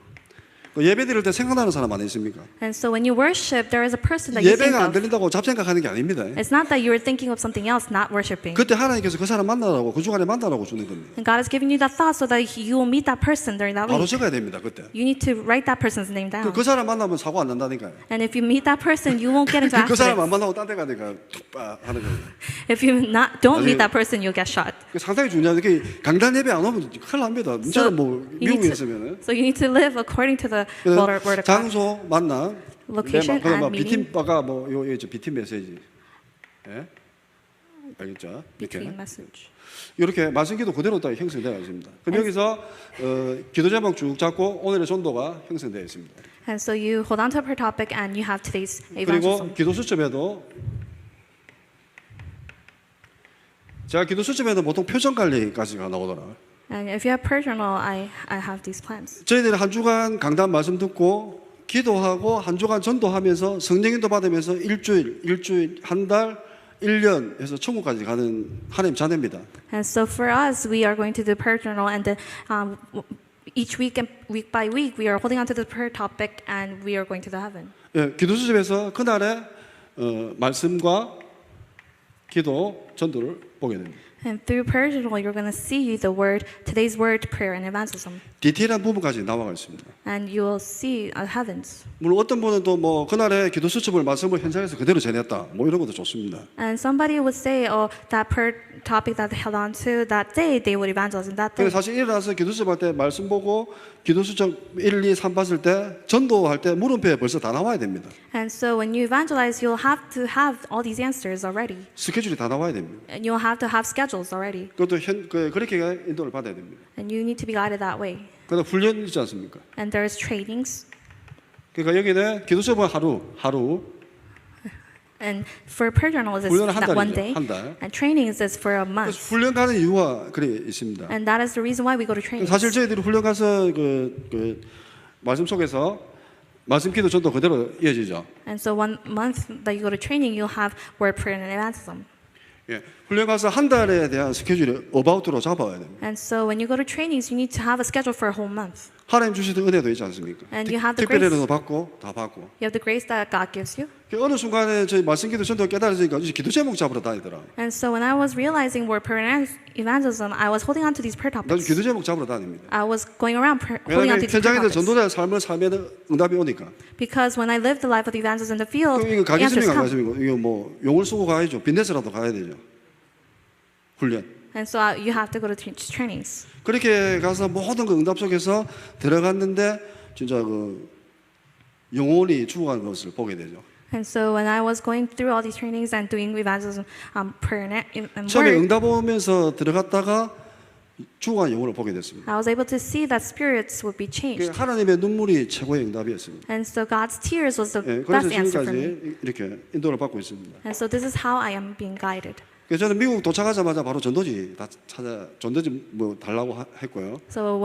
그 예배 드릴 때 생각나는 사람 안 있습니까? And so when you worship, there is a person that you think 예배가 안 of. 들린다고 잡생각하는 게 아닙니다. It's not that you are thinking of something else, not worshiping. 그때 하나님께서 그 사람 만나라고 그 주간에 만나라고 주는 겁니다. And God has given you that thought so that you will meet that person during that 바로 week. 적어야 됩니다. 그때 You need to write that person's name down. 그 사람 만나면 사고 안 난다니까요. And if you meet that person, you won't get into 그 사람 안 accidents. 만나고 딴 데 가니까 툭 하는 거예요. If you don't meet 나중에- that person, you'll get shot. 그 상당히 중요한 게 강단 예배 안 오면 큰일 납니다. 문제는 뭐 미국에 있으면은 so you need to live according to the word of God. 장소 만남 Location 그다음에 and meeting. 비팀바가 뭐요 비팀 메시지 예 알겠죠? Between 이렇게 message. 이렇게 말씀기도 그대로 다 형성되어 있습니다. 그럼 여기서 기도 제목 쭉 잡고 오늘의 전도가 형성되어 있습니다. And so you hold on to per topic and you have today's 그리고 evangelism. 기도 수첩에도 제가 기도 수첩에도 보통 표정 관리까지가 나오더라고요. And if you have per journal, I have these plans. 저희들이 한 주간 강단 말씀 듣고 기도하고 한 주간 전도하면서 성령인도 받으면서 일주일, 한 달, 1년 해서 천국까지 가는 하나님 자녀입니다. And so for us, we are going to do prayer journal, and each week and week by week, we are holding on to the prayer topic, and we are going to the heaven. 예, 기도 수첩에서 그날의 말씀과 기도 전도를 보게 됩니다. And through prayer journal, you're going to see the word, today's word, prayer, and evangelism. 디테일한 부분까지 나와 있습니다. And you will see heavens. 물론 어떤 분은 또 뭐 그날의 기도 수첩을 말씀을 현장에서 그대로 전했다. 뭐 이런 것도 좋습니다. And somebody would say, oh, that prayer topic that they held on to that day, they would evangelize in that 근데 day. 사실 일어나서 기도 수첩 할 때 말씀 보고 기도 수첩 1, 2, 3 봤을 때 전도할 때 물음표에 벌써 다 나와야 됩니다. And so when you evangelize, you'll have to have all these answers already. 스케줄이 다 나와야 됩니다. And you'll have to have schedules already. 그것도 그렇게 인도를 받아야 됩니다. And you need to be guided that way. 그다음 훈련 있지 않습니까? And there's trainings. 그러니까 여기는 기도 수업은 하루 And for prayer journal, it's 훈련은 한 that one 달이죠. day. 한 달. And trainings is for a 그래서 month. 훈련 가는 이유가 그래 있습니다. And that is the reason why we go to trainings. 사실 저희들이 훈련 가서 그 말씀 속에서 말씀 기도 전도 그대로 이어지죠. And so 1 month that you go to training, you'll have word, prayer, and evangelism. 예, 훈련 가서 한 달에 대한 스케줄을 어바웃으로 잡아야 됩니다. And so when you go to trainings, you need to have a schedule for a whole month. 하나님 주시던 은혜도 있지 않습니까? And you have the 특별히 grace. 은혜도 받고 다 받고. You have the grace that God gives you. 어느 순간에 저희 말씀 기도 전도 깨달으니까 이제 기도 제목 잡으러 다니더라. And so when I was realizing word, prayer, and evangelism, I was holding on to these prayer 나도 topics. 기도 제목 잡으러 다닙니다. I was going around holding on 왜냐하면 to these prayer 현장에서 topics. 전도자의 삶을 살면 응답이 오니까. Because when I lived the life of the evangelist in the field, 이거 answers 가겠습니까? 안 come. 가겠습니까? 이거 뭐 용을 쓰고 가야죠. 빈대서라도 가야 되죠. 훈련. And so you have to go to trainings. 그렇게 가서 모든 그 응답 속에서 들어갔는데 진짜 그 영혼이 죽어가는 것을 보게 되죠. And so when I was going through all these trainings and doing evangelism, prayer, and 처음에 word, 응답 오면서 들어갔다가 죽어간 영혼을 보게 됐습니다. I was able to see that spirits would be changed. 하나님의 눈물이 최고의 응답이었습니다. And so God's tears was the 예, best 그래서 answer for me. 지금까지 이렇게 인도를 받고 있습니다. And so this is how I am being guided. 그래서 저는 미국 도착하자마자 바로 전도지 뭐 달라고 했고요. So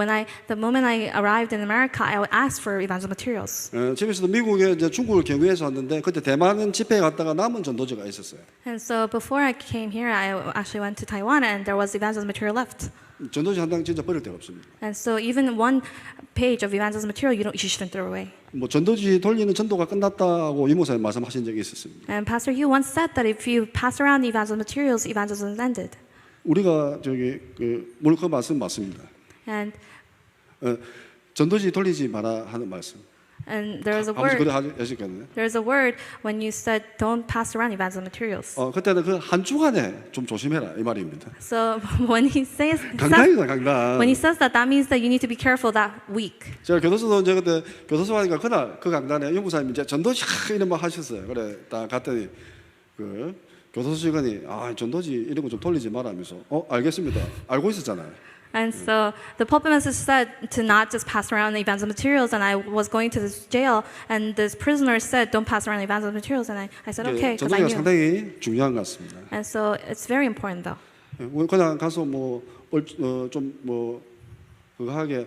the moment I arrived in America, I asked for evangelical materials. 집에서도 미국에 이제 중국을 경유해서 왔는데 그때 대만 집회에 갔다가 남은 전도지가 있었어요. And so before I came here, I actually went to Taiwan, and there was evangelical material left. 전도지 한 장 진짜 버릴 데가 없습니다. And so even one page of evangelical material, you shouldn't throw away. 뭐 전도지 돌리는 전도가 끝났다고 이모사님 말씀하신 적이 있었습니다. And Pastor Yu once said that if you pass around the evangelical materials, evangelism is ended. 우리가 물론 그 말씀 맞습니다. And 전도지 돌리지 마라 하는 말씀. And there was a 아버지 그래 word. 하셨거든요. There's a word when you said don't pass around evangelical materials. 그때는 그 한 주간에 좀 조심해라 이 말입니다. So when he says 강단이다 강단. when he says that, that means that you need to be careful that week. 제가 교도소도 이제 그때 교도소 하니까 그날 그 강단에 연구사님 이제 전도지 이런 말 하셨어요. 그래 딱 갔더니 그 교도소 직원이 전도지 이런 거 좀 돌리지 마라 하면서 알겠습니다. 알고 있었잖아요. And so the pulpit message said to not just pass around the evangelical materials, and I was going to this jail, and this prisoner said, don't pass around the evangelical materials, and I said, okay, because I 전도지가 knew. 상당히 중요한 것 같습니다. And so it's very important though. 그냥 가서 그거 하게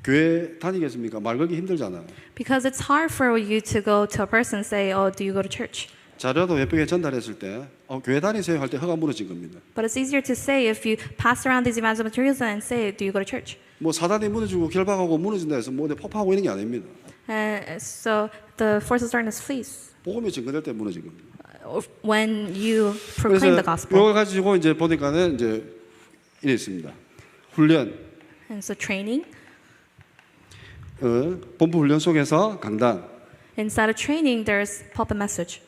교회 다니겠습니까? 말 걸기 힘들잖아요. Because it's hard for you to go to a person and say, oh, do you go to church? 자료도 웹백에 전달했을 때 교회 다니세요 할 때 허가 무너진 겁니다. But it's easier to say if you pass around these evangelical materials and say, do you go to church? 뭐 사단이 무너지고 결박하고 무너진다 해서 뭐 폭파하고 있는 게 아닙니다. And so the forces of darkness flees 복음이 증거될 때 무너진 겁니다. when you proclaim the 그래서 gospel. 이걸 가지고 이제 보니까는 이제 이래 있습니다. 훈련, And so training. 본부 훈련 속에서 강단, Inside of training, there's pulpit message.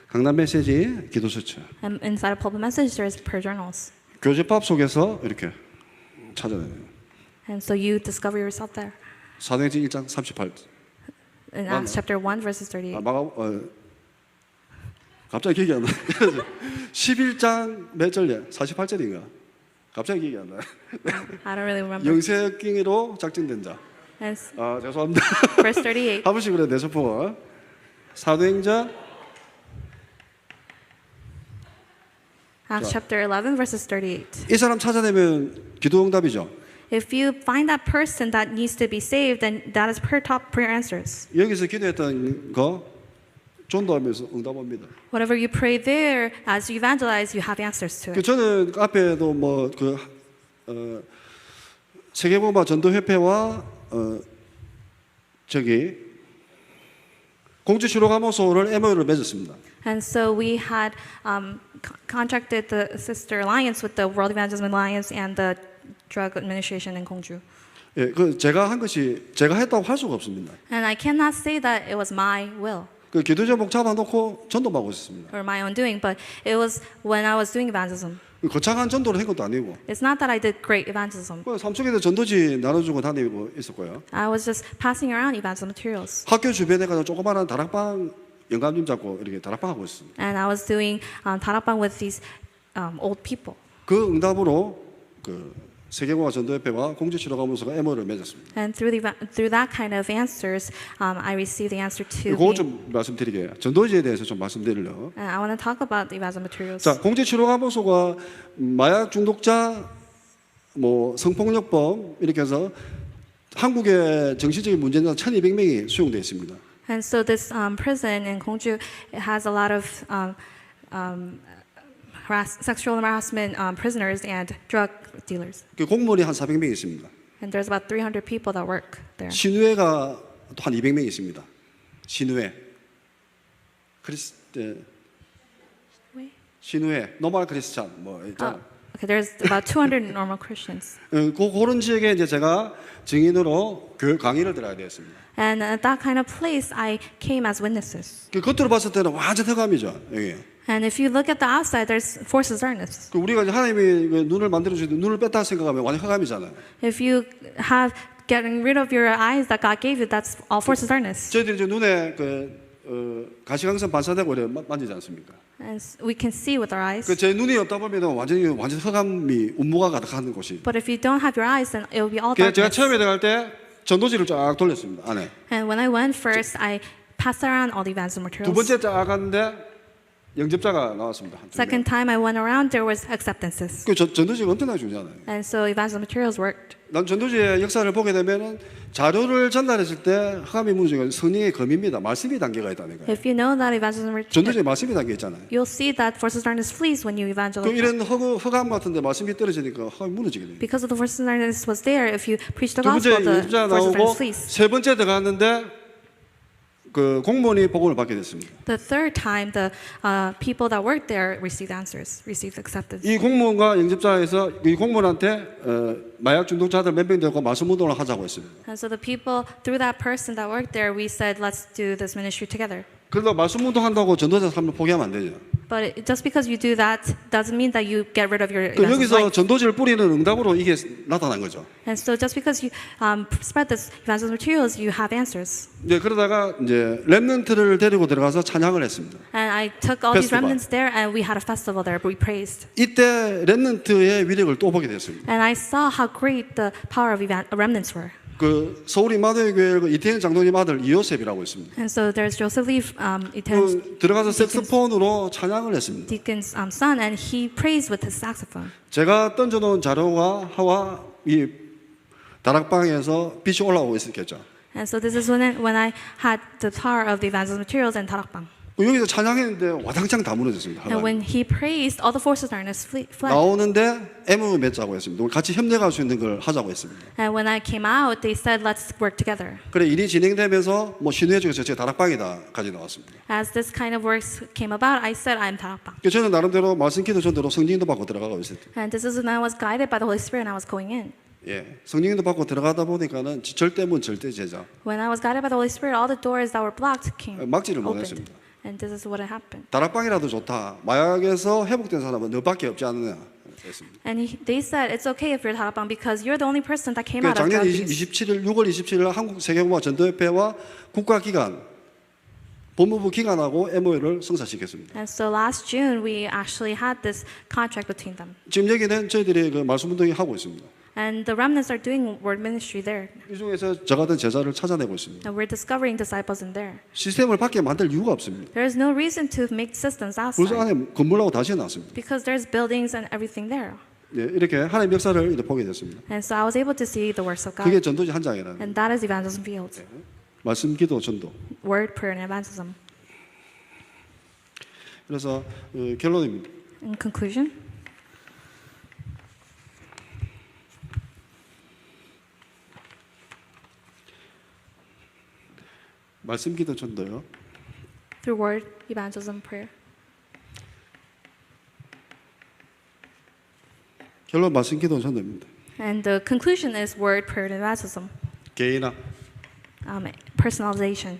강단 메시지, 기도 수첩. And inside of pulpit message, there's prayer journals. 교제법 속에서 이렇게 찾아내요. And so you discover yourself there. 사도행전 1장 38. In Acts chapter 1, verses 38. 갑자기 기억이 안 나. 11장 몇 절이야? 48절인가? 갑자기 기억이 안 나. I don't really remember. 영세기로 작정된 자. And 죄송합니다. verse 38. 한 번씩 그래 내서포. 사도행전 Acts chapter 11, verses 38. 이 사람 찾아내면 기도 응답이죠. If you find that person that needs to be saved, then that is top prayer answers. 여기서 기도했던 거 전도하면서 응답합니다. Whatever you pray there, as you evangelize, you have answers to it. 저는 앞에도 세계복음화 전도협회와 공주실록사무소를 MOU를 맺었습니다. And so we had contracted the sister alliance with the World Evangelism Alliance and the Drug Administration in Gongju. 예, 제가 했다고 할 수가 없습니다. And I cannot say that it was my will 그 기도 제목 잡아놓고 전도하고 있습니다. or my own doing, but it was when I was doing evangelism. 거창한 전도를 한 것도 아니고. It's not that I did great evangelism. 삼척에서 전도지 나눠주고 다니고 있었고요. I was just passing around evangelism materials. 학교 주변에 가서 조그마한 다락방 영감님 잡고 이렇게 다락방 하고 있습니다. And I was doing 다락방 with these old people. 그 응답으로 세계공화 전도협회와 공주실록사무소가 MOU를 맺었습니다. And through that kind of answers, I received the answer to. 그거 좀 말씀드리게요. 전도지에 대해서 좀 말씀드리려. And I want to talk about the evangelism materials. 자, 공주실록사무소가 마약 중독자, 성폭력범 이렇게 해서 한국의 정신적인 문제는 1,200명이 수용되어 있습니다. And so this prison in Gongju has a lot of sexual harassment prisoners and drug dealers. 그 공무원이 한 400명 있습니다. And there's about 300 people that work there. 신우회가 또 한 200명 있습니다. 신우회. 신우회, 노멀 크리스찬 있잖아. Okay, there's about 200 normal Christians. 그런 지역에 이제 제가 증인으로 강의를 들어야 되었습니다. And at that kind of place, I came as witnesses. 겉으로 봤을 때는 완전 흑암이죠. 여기. And if you look at the outside, there's forces of darkness. 우리가 이제 하나님이 눈을 만들어 주시는데 눈을 뺐다 생각하면 완전 흑암이잖아요. If you have getting rid of your eyes that God gave you, that's all forces of darkness. 저희들이 이제 눈에 가시광선 반사되고 이래 만지지 않습니까? And we can see with our eyes. 제 눈이 없다 보면 완전 흑암이 운무가 가득한 곳이. But if you don't have your eyes, then it will be all 제가 darkness. 처음에 들어갈 때 전도지를 쫙 돌렸습니다. 안에. And when I went first, I passed around all the evangelism 두 materials. 번째 쫙 갔는데 영접자가 나왔습니다. Second time I went around, there was acceptances. 전도지가 엄청나게 중요하잖아요. And so evangelism materials worked. 난 전도지의 역사를 보게 되면은 자료를 전달했을 때 흑암이 무너지고 성령의 검입니다. 말씀이 단계가 있다는 거예요. If you know that evangelism, 전도지에 말씀이 단계 있잖아요. you'll see that forces of darkness flees when you evangelize. 이런 흑암 같은데 말씀이 떨어지니까 흑암이 무너지게 돼요. Because of the forces of darkness was there, if you preach the 두 번째 gospel, the 영접자 forces of 나오고 darkness flees. 세 번째 들어갔는데 그 공무원이 복음을 받게 됐습니다. The third time, the people that worked there received answers, received acceptance. 이 공무원과 영접자에서 이 공무원한테 마약 중독자들 몇 명 되고 말씀 운동을 하자고 했습니다. And so the people, through that person that worked there, we said, let's do this ministry together. 그러다 말씀 운동한다고 전도자 삶을 포기하면 안 되죠. But just because you do that doesn't mean that you get rid of your 그 evangelism 여기서 life. 전도지를 뿌리는 응답으로 이게 나타난 거죠. And so just because you spread this evangelism materials, you have answers. 이제 그러다가 이제 렘넌트를 데리고 들어가서 찬양을 했습니다. And I took all these Festival. remnants there, and we had a festival there. We praised. 이때 렘넌트의 위력을 또 보게 됐습니다. And I saw how great the power of remnants were. 그 서울 이마도의 교회 그 이태현 장로님 아들 이요셉이라고 있습니다. And so there's Joseph Lee, Italy's 그 들어가서 색소폰으로 찬양을 했습니다. deacon's son, and he praised with his saxophone. 제가 던져놓은 자료가 하와 이 다락방에서 빛이 올라오고 있었겠죠. And so this is when I had the power of the evangelism materials and tarakbang. 여기서 찬양했는데 와당창 다 무너졌습니다. And when he praised, all the forces of darkness fled. 나오는데 M을 맺자고 했습니다. 우리 같이 협력할 수 있는 걸 하자고 했습니다. And when I came out, they said, let's work together. 그래 일이 진행되면서 뭐 신우회 중에서 제 다락방이다까지 나왔습니다. As this kind of works came about, I said, I'm tarakbang. 그래서 저는 나름대로 말씀 기도 전대로 성령도 받고 들어가고 있었어요. And this is when I was guided by the Holy Spirit and I was going in. 예, 성령도 받고 들어가다 보니까는 절대문 절대 제자 When I was guided by the Holy Spirit, all the doors that were blocked came 막지를 opened. 못했습니다. And this is what had happened. 다락방이라도 좋다. 마약에서 회복된 사람은 너밖에 없지 않느냐 했습니다. And they said, it's okay if you're tarakbang because you're the only person that came out of 작년 drug use. 6월 27일 한국 세계공화 전도협회와 국가기관 법무부 기관하고 MOU를 성사시켰습니다. And so last June, we actually had this contract between them. 지금 여기는 저희들이 그 말씀 운동이 하고 있습니다. And the remnants are doing word ministry there. 이 중에서 저 같은 제자를 찾아내고 있습니다. And we're discovering disciples in there. 시스템을 밖에 만들 이유가 없습니다. There is no reason to make systems 벌써 outside 안에 건물하고 다시 해놨습니다. because there's buildings and everything there. 예, 이렇게 하나님의 역사를 이렇게 보게 됐습니다. And so I was able to see the works of 그게 God. 전도지 한 장이라는 And that is evangelism field. 말씀, 기도, 전도. Word, prayer, and evangelism. 그래서 결론입니다. In conclusion, 말씀, 기도, 전도요. through word, evangelism, prayer. 결론 말씀, 기도, 전도입니다. And the conclusion is word, prayer, and evangelism. 개인화. Personalization.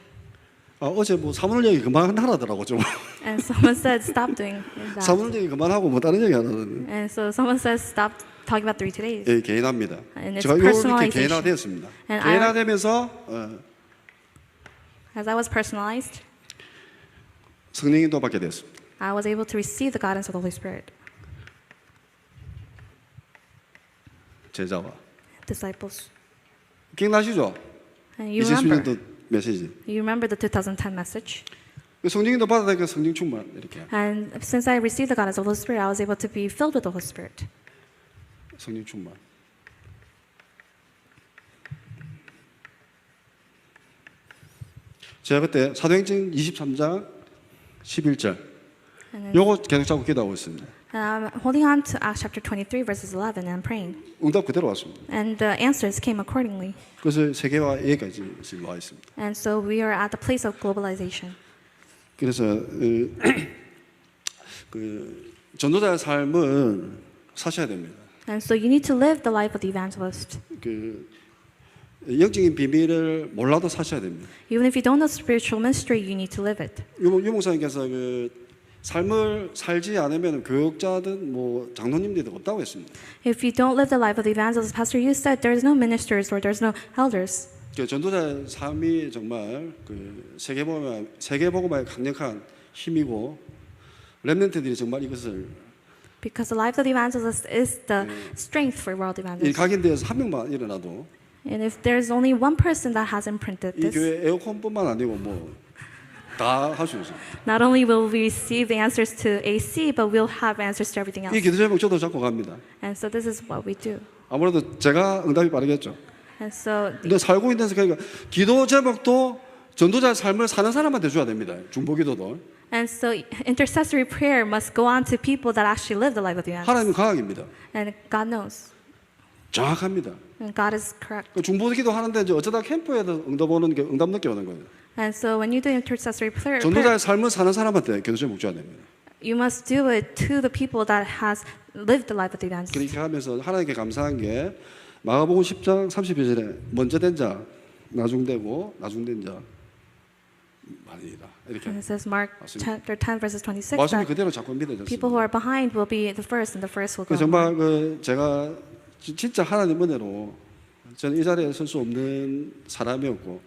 어제 뭐 사문을 얘기 그만하라더라고 좀. And someone said, stop doing that. 사문을 얘기 그만하고 뭐 다른 얘기 하라더니. And so someone says, stop talking about 3 days. 예, 개인화입니다. And it's 제가 이렇게 personalization. 개인화되었습니다. And 개인화되면서 As I was personalized, 성령님도 받게 되었습니다. I was able to receive the guidance of the Holy Spirit. 제자와. Disciples. 기억나시죠? And you remember. 2010년도 메시지. You remember the 2010 message. 성령님도 받아다니까 성령 충만 이렇게. And since I received the guidance of the Holy Spirit, I was able to be filled with the Holy Spirit. 성령 충만. 제가 그때 사도행전 23장 11절 And, then, 요거 계속 잡고 기도하고 있습니다. and I'm holding on to Acts chapter 23, verses 11, and I'm praying. 응답 그대로 왔습니다. And the answers came accordingly. 그래서 세계화 여기까지 지금 와 있습니다. And so we are at the place of globalization. 그래서 그 전도자의 삶을 사셔야 됩니다. And so you need to live the life of the evangelist. 그 영적인 비밀을 몰라도 사셔야 됩니다. Even if you don't know spiritual mystery, you need to live it. 유 목사님께서 그 삶을 살지 않으면 교육자든 뭐 장로님들도 없다고 했습니다. If you don't live the life of the evangelist, Pastor, you said there's no ministers or there's no elders. 그 전도자의 삶이 정말 그 세계복음화의 강력한 힘이고 렘넌트들이 정말 이것을 Because the life of the evangelist is the strength for world 이 evangelists. 각인대에서 한 명만 일어나도 And if there's only one person that has imprinted 이 this, 교회 에어컨뿐만 아니고 뭐 다 할 수 있어요. not only will we receive the answers to AC, but we'll have answers to everything 이 else. 기도 제목 저도 잡고 갑니다. And so this is what we do. 아무래도 제가 응답이 빠르겠죠. And so, 근데 살고 있는 그러니까 기도 제목도 전도자의 삶을 사는 사람한테 줘야 됩니다. 중보기도도. and so intercessory prayer must go on to people that actually live the life of the evangelist. 하나님은 과학입니다. And God knows. 정확합니다. And God is correct. 중보기도 하는데 이제 어쩌다 캠프에도 응답 늦게 오는 거예요. And so when you do intercessory prayer, 전도자의 삶을 사는 사람한테 교도소에 묵줘야 됩니다. you must do it to the people that has lived the life of the evangelist. 그렇게 하면서 하나님께 감사한 게 마가복음 10장 30절에 먼저 된 자, 나중되고 나중된 자 아니다. 이렇게 And it says Mark 맞습니다. chapter 10 verses 26 말씀이 that 그대로 자꾸 people 믿어졌습니다. who are behind will be the first and the first will go. 정말 제가 진짜 하나님 은혜로 저는 이 자리에 설 수 없는 사람이었고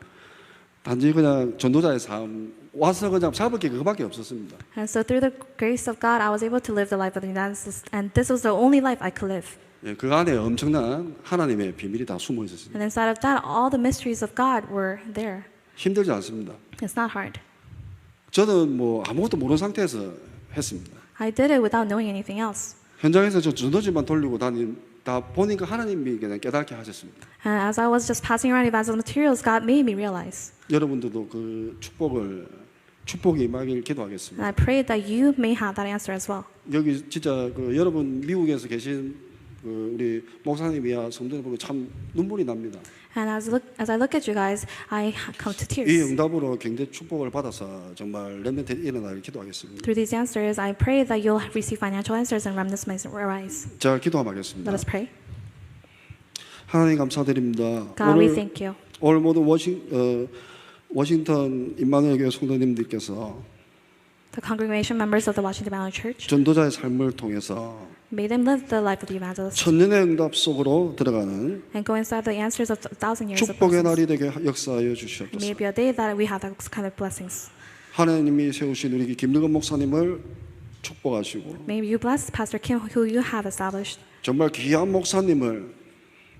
단지 그냥 전도자의 삶 와서 그냥 잡을 게 그거밖에 없었습니다. And so through the grace of God, I was able to live the life of the evangelist, and this was the only life I could live. 예, 그 안에 엄청난 하나님의 비밀이 다 숨어 있었습니다. And inside of that, all the mysteries of God were there. 힘들지 않습니다. It's not hard. 저는 뭐 아무것도 모르는 상태에서 했습니다. I did it without knowing anything else. 현장에서 저 전도지만 돌리고 다 보니까 하나님이 그냥 깨닫게 하셨습니다. And as I was just passing around evangelism materials, God made me realize. 여러분들도 그 축복이 임하길 And 기도하겠습니다. I prayed that you may have that answer as well. 여기 진짜 여러분 미국에서 계신 우리 목사님이야 성도들 보고 참 눈물이 납니다. And as I look at you guys, I come to 이 tears. 응답으로 굉장히 축복을 받아서 정말 렘넌트 일어나길 기도하겠습니다. Through these answers, I pray that you'll receive financial answers and remnants may arise. 자, 기도하겠습니다. Let us pray. 하나님 감사드립니다. God, we thank you. 오늘 모든 워싱턴 임마누엘 교회 성도님들께서 The congregation members of the Washington Emmanuel Church, 전도자의 삶을 통해서 may them live the life of the evangelist 천년의 응답 속으로 들어가는 and go inside the answers of 1,000 years of 축복의 blessings. 날이 되게 역사하여 May 주시옵소서. it be a day that we have those kind of blessings. 하나님이 세우신 우리 김능건 목사님을 축복하시고 May you bless Pastor Kim, who you have established. 정말 귀한 목사님을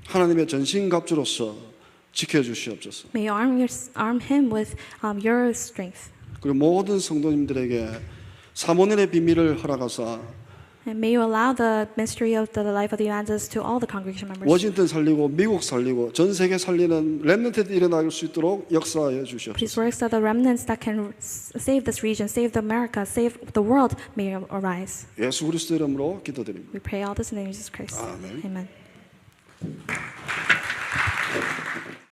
하나님의 전신갑주로서 지켜주시옵소서. May you arm him with your strength. 그리고 모든 성도님들에게 사모년의 비밀을 허락하사 And may you allow the mystery of the life of the evangelist to all the congregation members. 워싱턴 살리고 미국 살리고 전 세계 살리는 렘넌트들이 일어날 수 있도록 역사하여 These 주시옵소서. works of the remnants that can save this region, save America, save the world may arise. 예수 그리스도 이름으로 기도드립니다. We pray all this in the name of Jesus Christ. Amen. Amen.